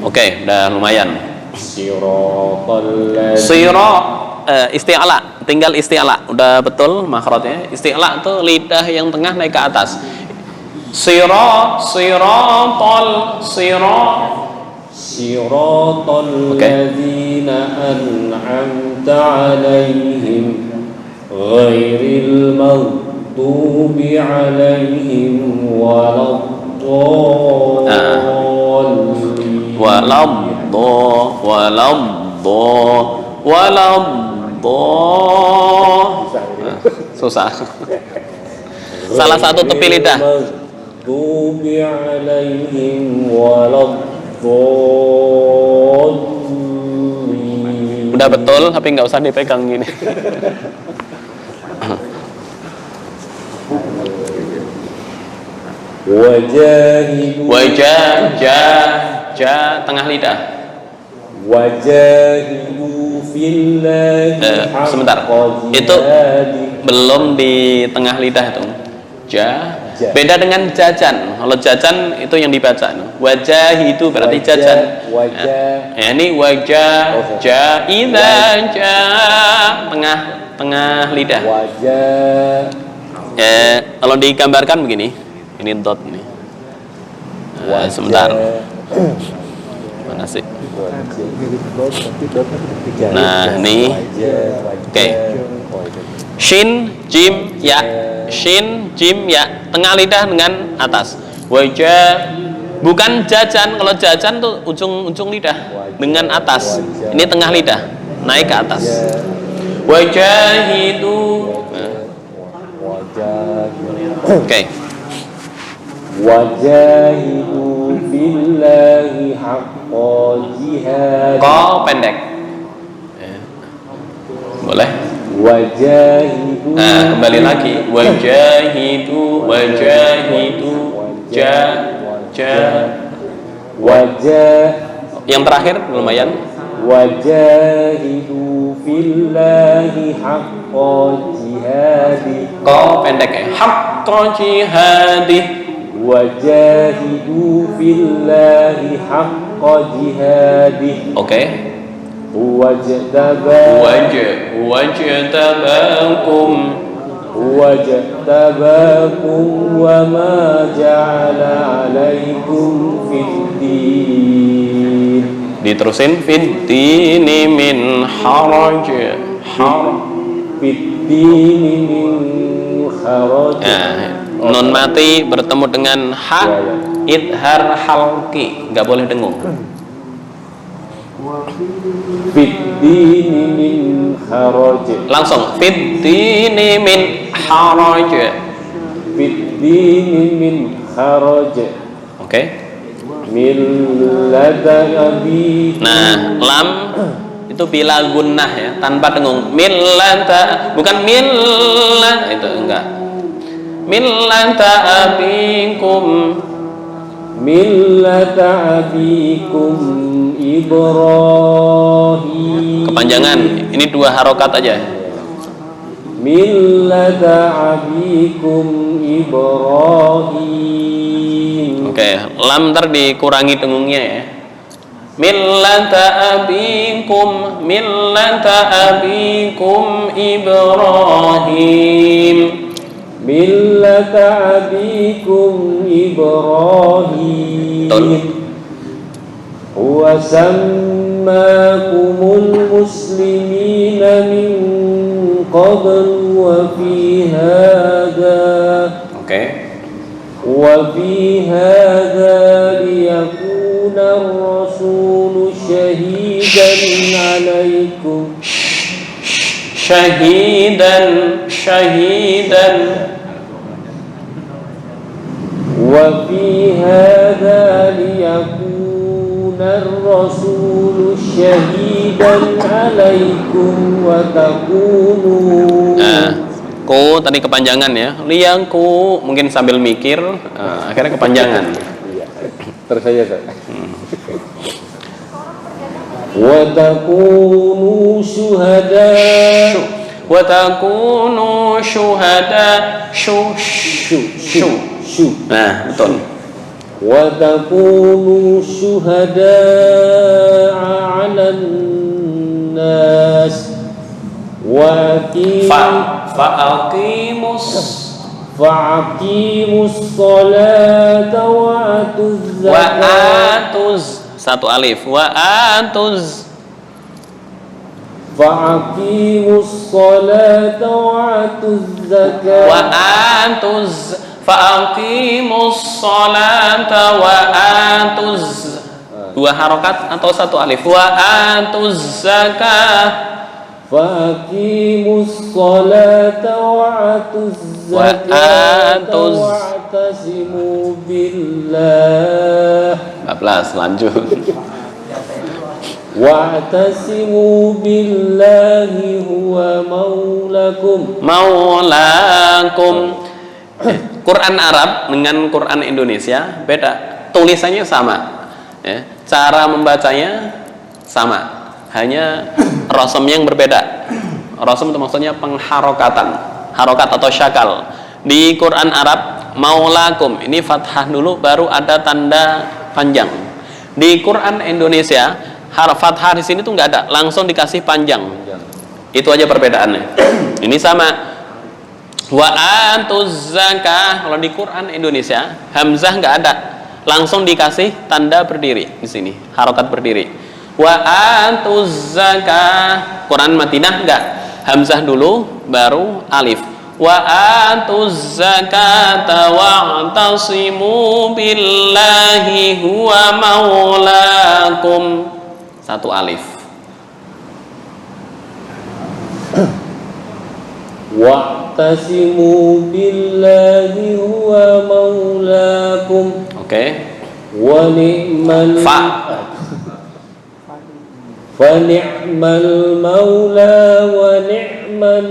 Oke, udah lumayan. Siratal Isti'la, tinggal isti'la. Udah betul makhrajnya. Isti'la itu lidah yang tengah naik ke atas. Siratal ladzina an'amta 'alaihim ghairil maghdubi 'alaihim susah. Salah satu tepi lidah. Udah betul, tapi nggak usah dipegang gini. Wajah tengah lidah. Wajahidu fillahi sebentar, itu belum di tengah lidah itu. Beda dengan jajan. Kalau jajan itu yang dibaca. Wajah itu berarti jajan. Ini wajah, tengah lidah. Kalau digambarkan begini, ini dot ini. Sebentar. Mana Asik. Nah, ini. Oke. Shin, jim, ya. Shin, jim, ya. Tengah lidah dengan atas. Wajah. Bukan jajan. Kalau jajan tuh ujung lidah dengan atas. Ini tengah lidah, naik ke atas. Wajahidu. Oke. Wajahidu billahi haqqa jihad. Ko pendek. Boleh. Wajahidu. Nah, kembali lagi. Wajahidu, wajah. Yang terakhir lumayan. Wajahidu fillahi haqqa jihadi. Ko pendek ya. Haqqa jihadi. Wajahidu fillahi haqqa jihadi. Oke. Wajtabakum wa ma ja'ala 'alaikum fid-din. Diterusin fid-dini min haraj. Fid-dini min haraj. Nun mati bertemu dengan ha, idhar halki, nggak boleh dengung. Fid-dini min haraj. Langsung fid-dini min haraj. Fid-dini min haraj. Oke. Millata abi. Nah, lam itu bila gunnah ya, tanpa dengung. Millata, bukan millah, itu enggak. Millata abikum. Millata abikum Ibrahim. Kepanjangan, ini 2 harokat aja. Millata abikum Ibrahim. Oke, lam ntar dikurangi dengungnya ya. Millata abikum Ibrahim. Millata abikum Ibrahim. Huwa sammakumul muslimina min qabl wa fi hadha. Oke. Wa fi hadha liyakuna ar-rasulu shahidan 'alaikum. Syahidan. Wa fi hadha liyakuna ar-rasulu shahidan 'alaikum wa takunu. Ku tadi kepanjangan ya. Liangku mungkin sambil mikir, akhirnya kepanjangan. Terus saja. Wa takunu syuhada. Nah, betul. Wa takunu syuhada 'alan nas. Fa'aqimus salata wa atuz zakata. Satu alif. Fa'aqimus salata wa atuz zakata. Fa'aqimus salata wa atuz. 2 harokat atau 1 alif. Wa atuz zakah. Faqimus salata wa atuz zakata wa'tasimu billah. 14 lanjut. Wa'tasimu billahi huwa maulakum. Quran Arab dengan Quran Indonesia beda. Tulisannya sama ya. Cara membacanya sama. Hanya rosomnya yang berbeda. Rosom itu maksudnya pengharokatan, harokat atau syakal. Di Quran Arab maulakum ini fathah dulu baru ada tanda panjang. Di Quran Indonesia fathah di sini tuh nggak ada, langsung dikasih panjang. Itu aja perbedaannya. Ini sama. Wa atuz zakah, kalau di Quran Indonesia hamzah nggak ada, langsung dikasih tanda berdiri di sini, harokat berdiri. Wa atuz zakah. Quran Madinah enggak, hamzah dulu baru alif. Wa atuz zakata wa'tasimu billahi huwa maulakum. Satu alif. Wa'tasimu billahi huwa maulakum. Oke. Wa ni'mal Fa. Fa ni'mal maula wa ni'man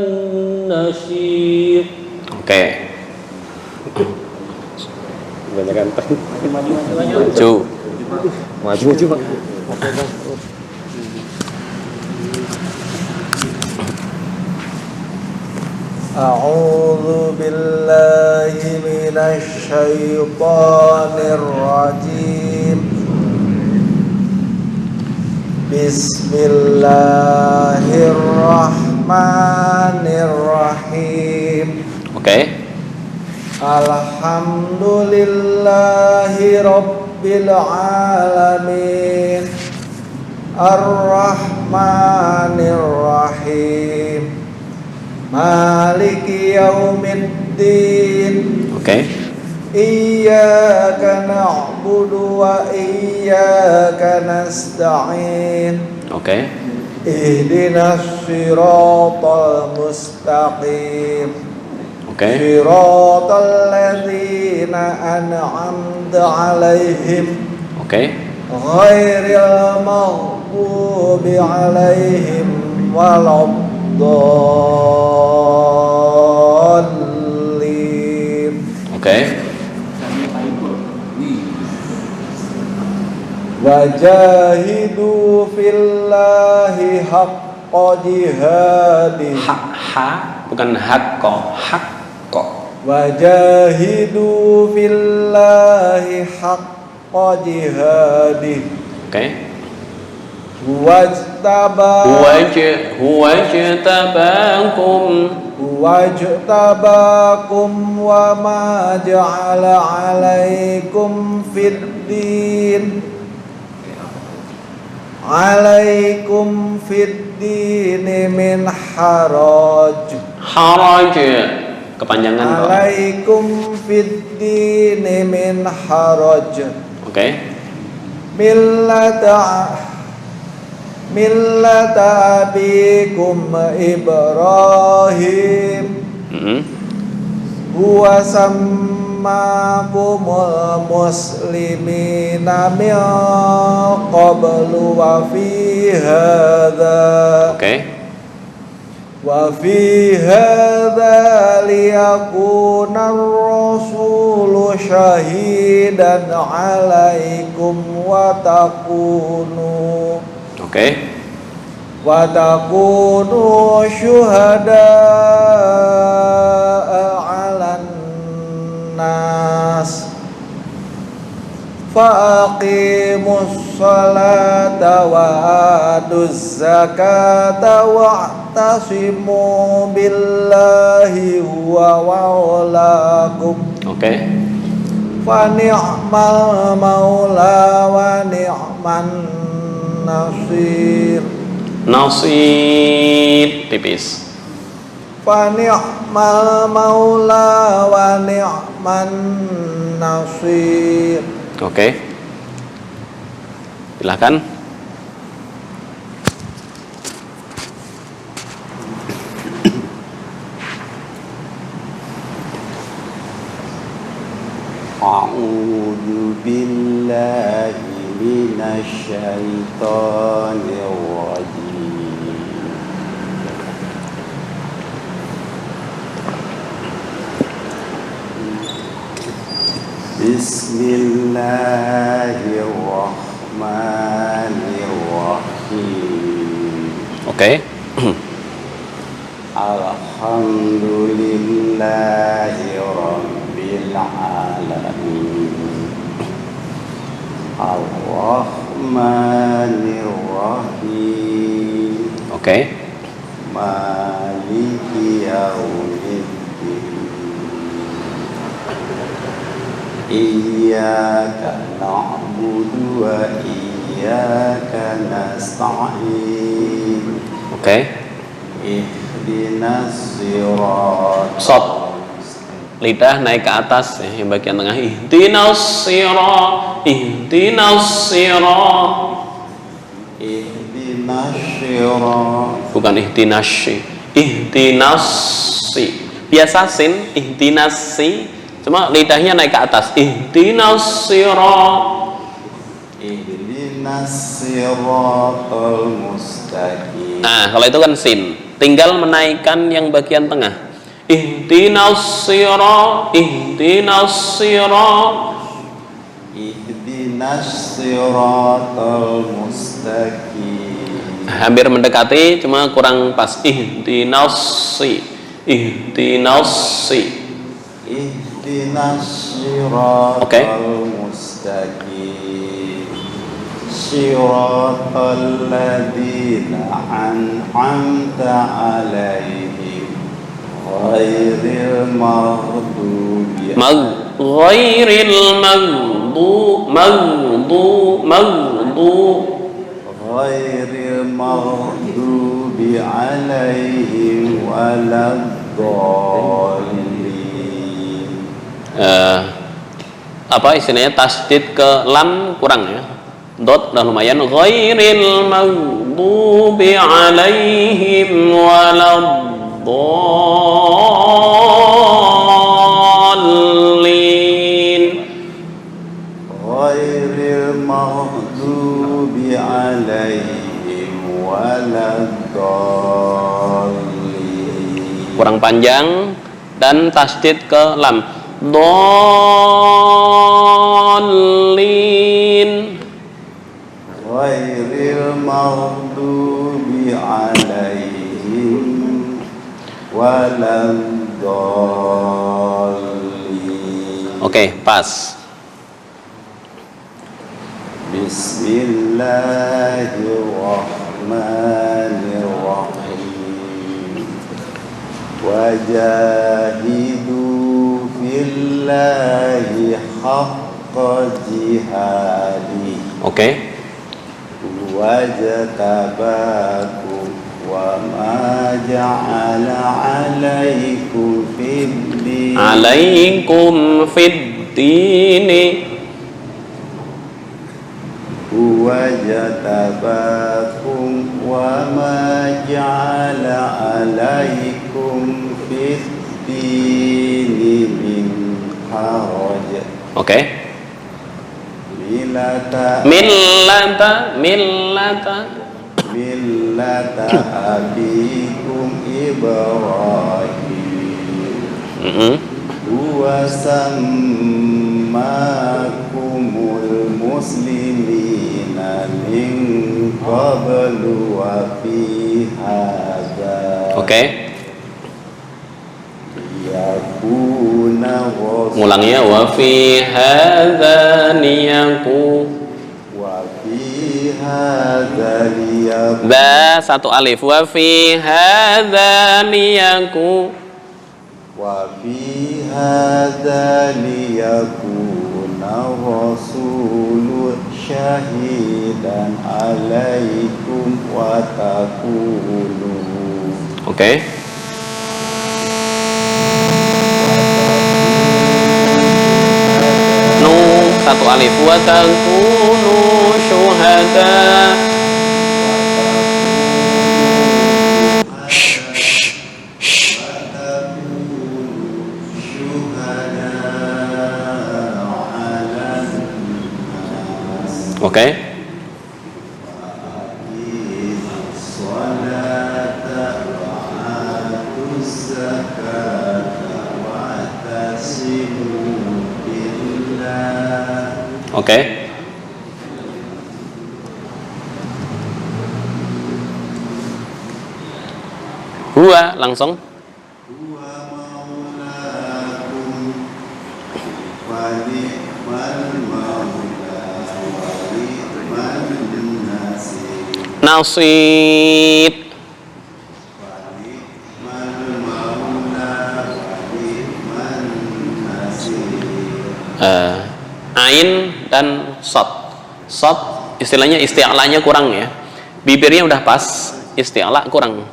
nasir. Oke. Banyak kan? Maju. Maju. أعوذ بالله من الشيطان الرجيم بسم الله الرحمن الرحيم Oke. Alhamdulillahi Rabbil Alamin Ar-Rahmanir Rahim Maliki Yaumiddin. Oke. Iyyaka na'budu wa iyyaka nasta'in. Oke. Ihdinas siratal mustaqim. Oke. Siratal ladzina an'amta 'alaihim. Oke. Ghairil maghdubi 'alaihim waladdallin. Oke. Wajahidu fillahi haqqa jihadi. Bukan hakko, hakko. Wajahidu fillahi haqqa jihadi. Oke. Wajtabakum wa ma ja'ala 'alaikum fid din min haraj. Haraj kepanjangan kok. Alaikum fid din min haraj. Oke. Millata abikum Ibrahim huwa sammakumul muslimina min qablu wa fi hadha. Oke. Wa fi hadha liyakuna ar-rasulu syahidan 'alaikum wa takunu. Oke. Wa takunu syuhada'a 'alan nas fa aqimus salata wa atuz zakata wa'tasimu billahi huwa maulakum. Oke. Fa ni'mal maula wa ni'man nasir. Nasir tipis. Fa ni'mal maula wa ni'man nasir. Oke. Silakan. A'udzu billahi minasy syaithanir rajim. Bismillahirrahmanirrahim. Oke. Alhamdulillahi rabbil alamin. Ar-Rahmanir-Rahim. Oke. Maliki yaumiddin. Iyyaka na'budu wa iyyaka nasta'in. Oke. Ihdinas siratal Sot. Lidah naik ke atas ya, yang bagian tengah. Ihdinas sirat. Ihdinas sirat. Ihdinas siratal. Bukan ihdinas si. Ihdinas si. Biasa sin, ihdinas si. Cuma lidahnya naik ke atas. Ihdinas sirat. Ihdinas siratal mustaqim. Nah, kalau itu kan sin. Tinggal menaikkan yang bagian tengah. Ihdinas sirat. Ihdinas sirat. Ihdinas siratal mustaqim. Hampir mendekati, cuma kurang pas. Ihdinas si. Ihdinas si. Ihdinas siratal mustaqim. Siratal ladzina an'amta 'alaihim ghairil maghdubi Ghairil ghairil maghdubi 'alaihim waladdallin. Apa istilahnya, tasdid ke lam kurang ya, dot dah lumayan. Ghairil maghdubi 'alaihim waladdallin. Ghairil maghdubi 'alaihim waladdallin. Kurang panjang dan tasdid ke lam. Dallin. Ghairil maghdubi 'alaihim waladdallin. Oke, pas. Bismillahirrahmanirrahim. Wajahidu fillahi haqqa jihadi. Oke. Wajtabakum wa ma ja'ala 'alaikum fid-din. Alaikum fid dini. Wajtabakum wa ma ja'ala 'alaikum fid-dini min haraj. Oke. Millata abikum Ibrahim. Huwa sammakumul muslimina min qablu wa fi hadza. Oke. Yakuna rasul. Mulangnya wa fi hadza niyaku. Wa fi hadza liyaku. Ba satu alif. Wa fi hadza niyaku. Wa fi hadza liyakuna rasulu syahidan 'alaikum wa takunu. Oke. Nu satu alif. Wa takunu syuhada. Oke. Oke. Huwa langsung. Nasib. dan sod. Sod istilahnya isti'lanya kurang ya. Bibirnya udah pas, isti'la kurang.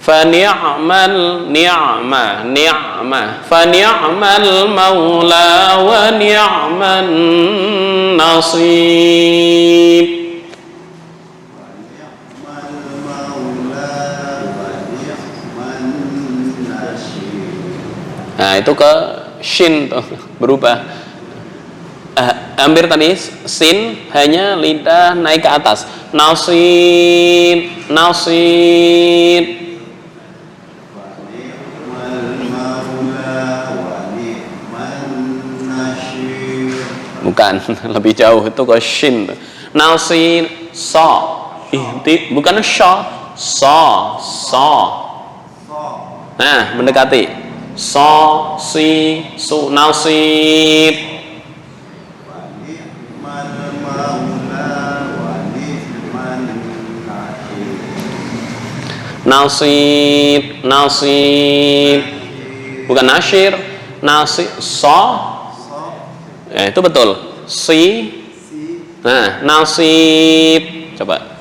Fa ni'mal ni'mah ni'mah fa ni'mal maula wa ni'man nasib. Nah itu ke shin tuh berubah. Hampir tadi sin hanya lidah naik ke atas. Nasib, nasib. Bukan, lebih jauh itu ke shin. Nasib, so. Bukan sha, so. Nah mendekati. So, si, su, nasib. Nasib, nasib. Bukan nasyir, nasib, so. Ya, itu betul. Si. Nah, nasib. Coba.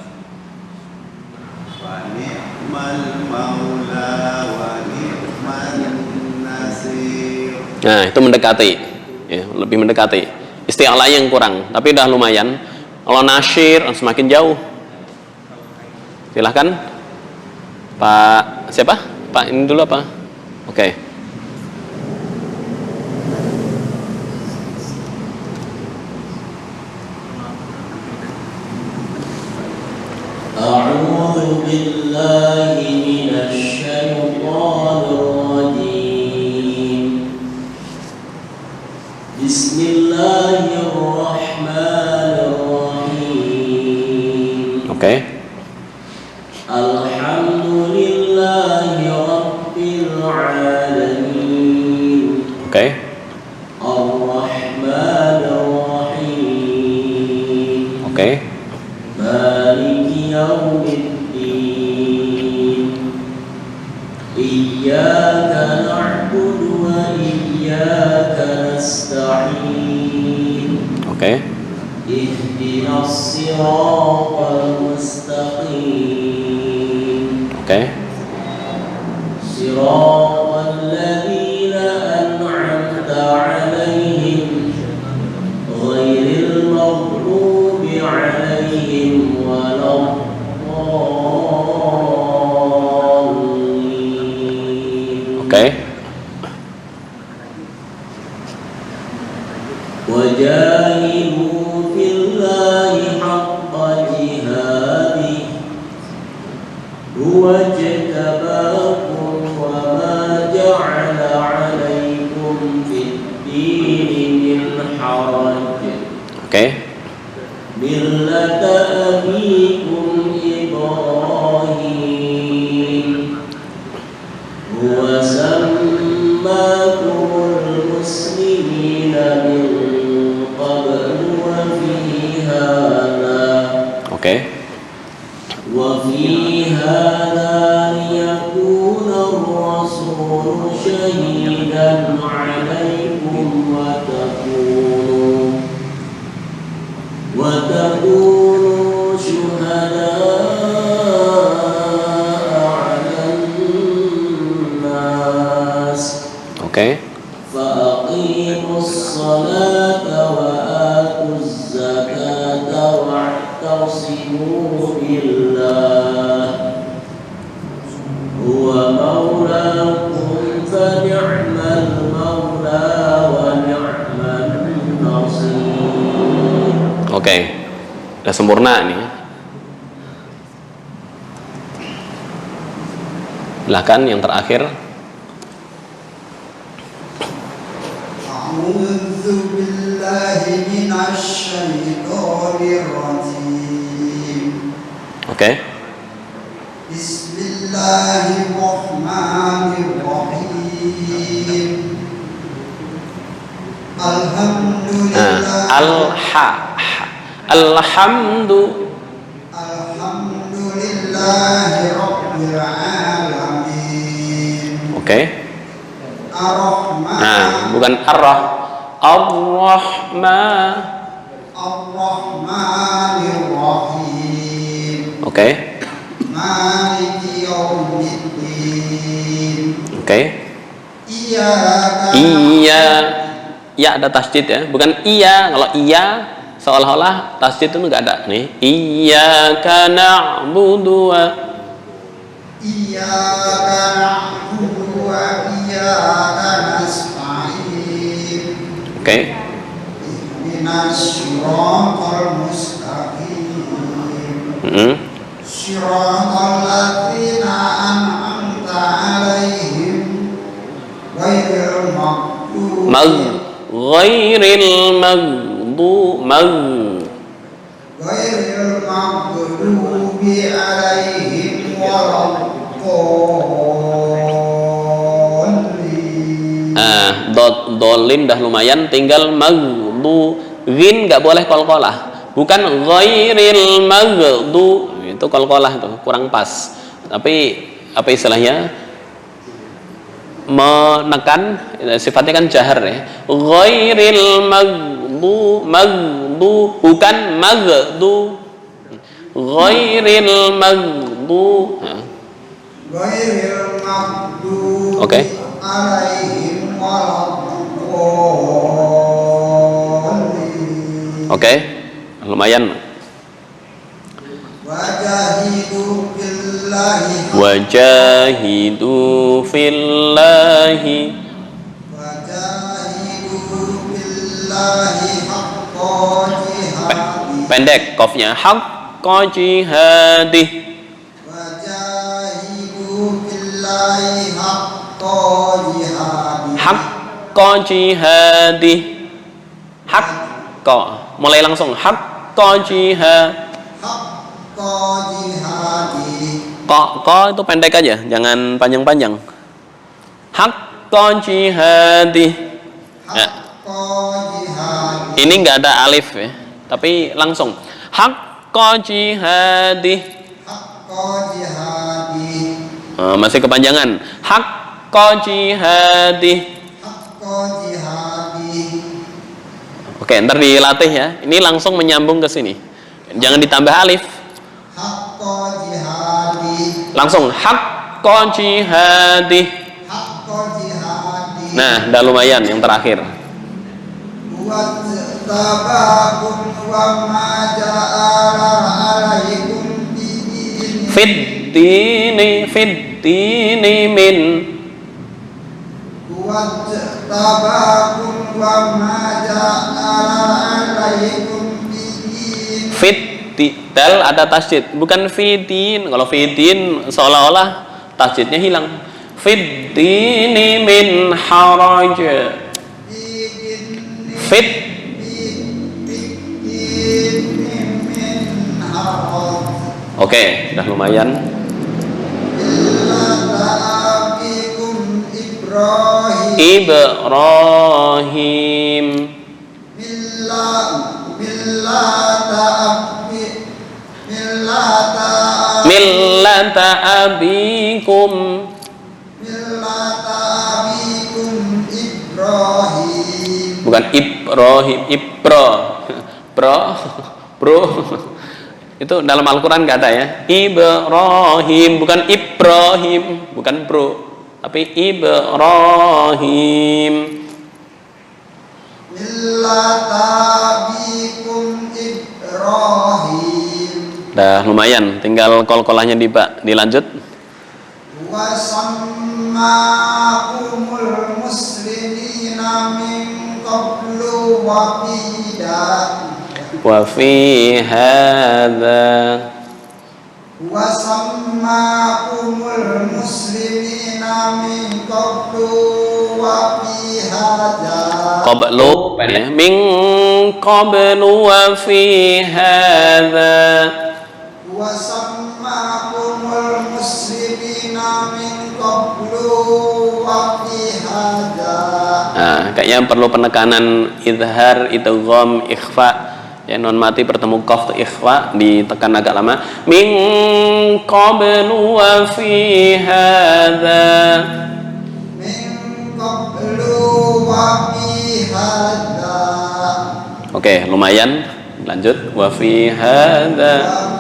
Nah itu mendekati ya, lebih mendekati isti'la yang kurang tapi udah lumayan. Kalau nasyir semakin jauh. Silahkan Pak siapa? Pak ini dulu apa? Oke. A'udzu billahi minasy syaithanir rajim. Bismillahirrahmanirrahim. Oke. Alhamdulillahi rabbil alamin. Oke. Ar-Rahmanir Rahim. Oke. Maliki yaumiddin. Iyyaka na'budu wa iyyaka nasta'in. Oke. Ihdinas siratal mustaqim. Oke. Siratal ladzina an'amta 'alaihim ghairil maghdubi 'alaihim waladdallin. Oke. Wajahidu fillahi haqqa jihadih huwa jtabakum wa ma ja'ala 'alaikum fid dini min haraj. Oke. Millata abikum Ibrahim huwa sammakumul muslimina min qablu wa fi hadha. Oke. Wa fi hadha liyakuna ar-rasulu shahidan 'alaikum wa takunu syuhada'a 'alan nas. Oke. Faqimus salata wa atuz zakata wa'tasimu billah huwa maulakum fa ni'mal maula wa ni'man nasir. Oke. Udah sempurna nih. Silahkan yang terakhir. A'udzu billahi minasy syaithanir rajim. Oke. Bismillahirrahmanirrahim. Alhamdulillah. Alhamdulillahi rabbil alamin. Oke. Ar-Rahman. Nah, bukan ar-Rahman. Ar-Rahmanir Rahim. Oke. Maliki Yaumiddin. Oke. Iya. Ya ada tasjid ya, bukan iya. Kalau iya seolah-olah tasjid itu nggak ada nih. Iyyaka na'budu wa Iyyaka na'budu wa iyyaka nasta'in. Oke. Ihdinas siratal mustaqim. Siratal ladzina an'amta 'alaihim ghairil maghdubi Ghairil maghdubi 'alaihim waladdallin. Dolin dah lumayan, tinggal maghdubin nggak boleh qalqalah, bukan ghairil maghdu, itu qalqalah itu kurang pas. Tapi apa istilahnya, menekan sifatnya kan jahar ya, ghairil maghdu bukan maghdu, ghairil maghdu. Ghairil maghdubi Oke. alaihim waladdallin. Oke, lumayan. Wajahidu billahi Wajahidu fillahi haqqa jihadih. pendek qafnya, haqqa jihadih. Wajahidu billahi haqqa jihadih. Haqqa jihadih. Haqqa, mulai langsung haqqa jihadih. Haqqa jihadih. Qa itu pendek aja, jangan panjang-panjang. Haqqa jihadih. Ya. Haqqa jihadih. Ini nggak ada alif ya, tapi langsung haqqa jihadih. Haqqa jihadih. Masih kepanjangan. Haqqa jihadih. Haqqa jihadih. Oke, ntar dilatih ya. Ini langsung menyambung ke sini. Jangan ditambah alif. Haqqa jihadih. Langsung haqqa jihadih. Haqqa jihadih. Nah, udah lumayan yang terakhir. Wajtabakum wa ma ja'ala alaikum bidin. Fiddini min. Wajtabakum wa ma ja'ala alaikum bidin. Dal ada tasjid, bukan fidin. Kalau fidin seolah-olah tasjidnya hilang. Fiddini min haraj. Fit. Oke, udah lumayan. Ibrahim. Millata abikum. Ibrahim. Bukan Ibrahim, bro. Itu dalam Al-Quran nggak ada ya. Ibrahim, bukan Ibrahim, bukan bro, tapi Ibrahim. Millata abikum Ibrahim. Dah lumayan, tinggal kol-kolahnya dilanjut. Wa sammakumul muslimina min qablu wa fi hadza. Wa sammakumul muslimina min qablu wa fi hadza. Qablu ya. Min qablu wa fi hadza. Wa sammakumul muslimina min qablu wa fi hadza. Nah, kayaknya perlu penekanan izhar, idgham, ikhfa. Ya, non mati bertemu qaf atau ikhfa ditekan agak lama. Min qablu wa fi hadza. Min qablu wa fi hadza. Oke, lumayan. lanjut. Wa fi hadza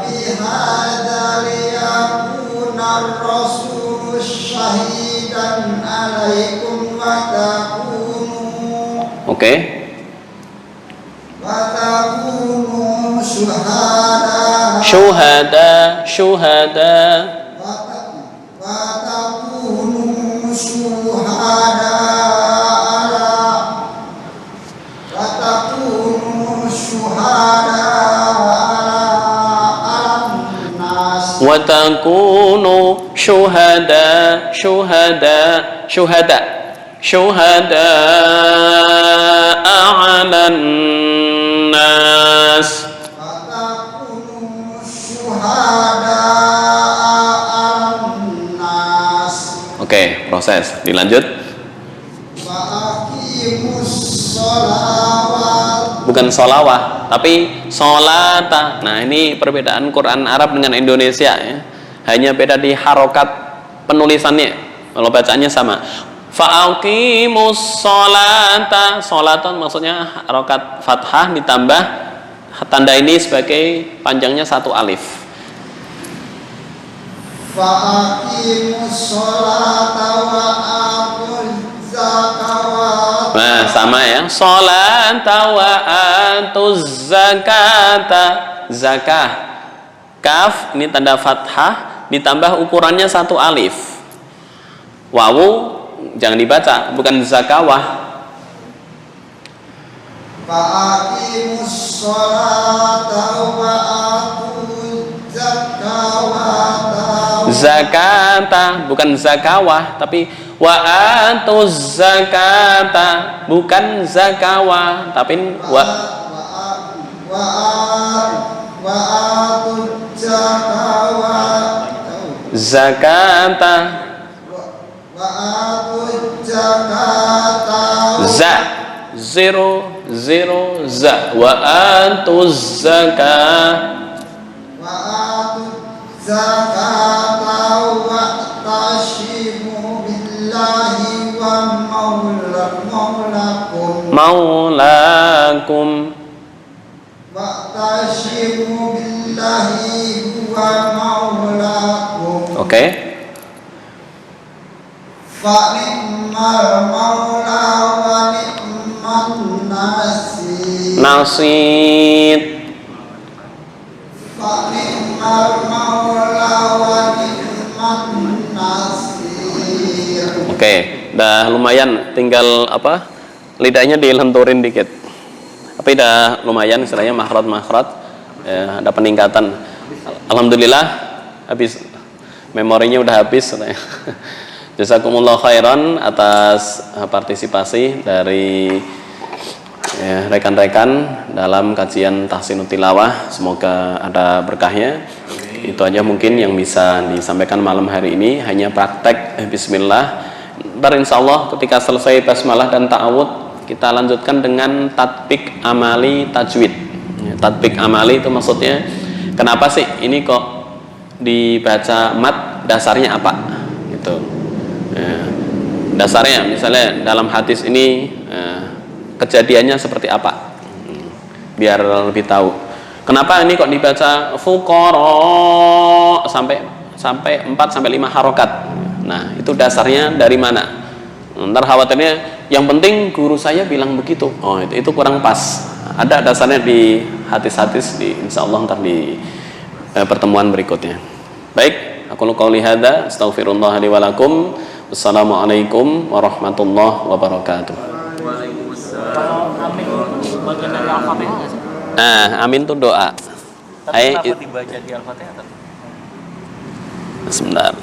وفي هذا ليكون الرسول شهيدا عليكم Oke. وتكونوا Syuhada وتكونوا شهداء wa takunu syuhada syuhada 'alan nas. وتكونوا شهداء الناس Oke, proses dilanjut. وأقيموا الصلاة Bukan solawah, tapi solata. Nah, ini perbedaan Quran Arab dengan Indonesia ya. Hanya beda di harokat penulisannya. Kalau bacaannya sama. Fa'aqimus solata. Solatan maksudnya harokat fathah ditambah tanda ini sebagai panjangnya satu alif. فأقيموا الصلاة وآتوا الزكاة Nah, sama ya. Sholata wa atuz zakata. Zakah. Kaf ini tanda fathah ditambah ukurannya satu alif. Wawu jangan dibaca, bukan zakawah. فأقيموا الصلاة وآتوا الزكاة Zakata bukan zakawah, tapi wa atuz zakata bukan zakawah, tapi وآتوا الزكاة zakata وآتوا الزكاة za 0 za wa atuz zakah. وآتوا الزكاة واعتصموا بالله Maulakum. واعتصموا بالله هو مولاكم Oke. فنعم المولى ونعم النصير Nasid. فنعم المولى ونعم النصير Oke, dah lumayan, tinggal apa? Lidahnya dilenturin dikit. Tapi dah lumayan, istilahnya makhraj ya, ada peningkatan. Alhamdulillah, habis memorinya udah habis. Jazakumullah khairan atas partisipasi dari ya, rekan-rekan dalam kajian Tahsinut Tilawah. Semoga ada berkahnya. Itu aja mungkin yang bisa disampaikan malam hari ini. Hanya praktek bismillah. Ntar insya Allah ketika selesai basmalah dan ta'awud, kita lanjutkan dengan tatbik amali tajwid. Tatbik amali itu maksudnya kenapa sih ini kok dibaca mat, dasarnya apa gitu ya, dasarnya misalnya dalam hadis ini kejadiannya seperti apa, biar lebih tahu kenapa ini kok dibaca fuqara sampai 4 sampai 5 harokat. Nah, itu dasarnya dari mana? Ntar khawatirnya yang penting guru saya bilang begitu. Oh, itu kurang pas. Ada dasarnya di hadis-hadis di insyaallah ntar di pertemuan berikutnya. Baik, aku qouli hadza, astaghfirullah li wa lakum. Wassalamualaikum warahmatullahi wabarakatuh. Kalau amin itu bagian dari Al-Fatihah nggak sih? Nah, amin itu doa. Tapi kenapa dibaca di Al-Fatihah? Sebentar.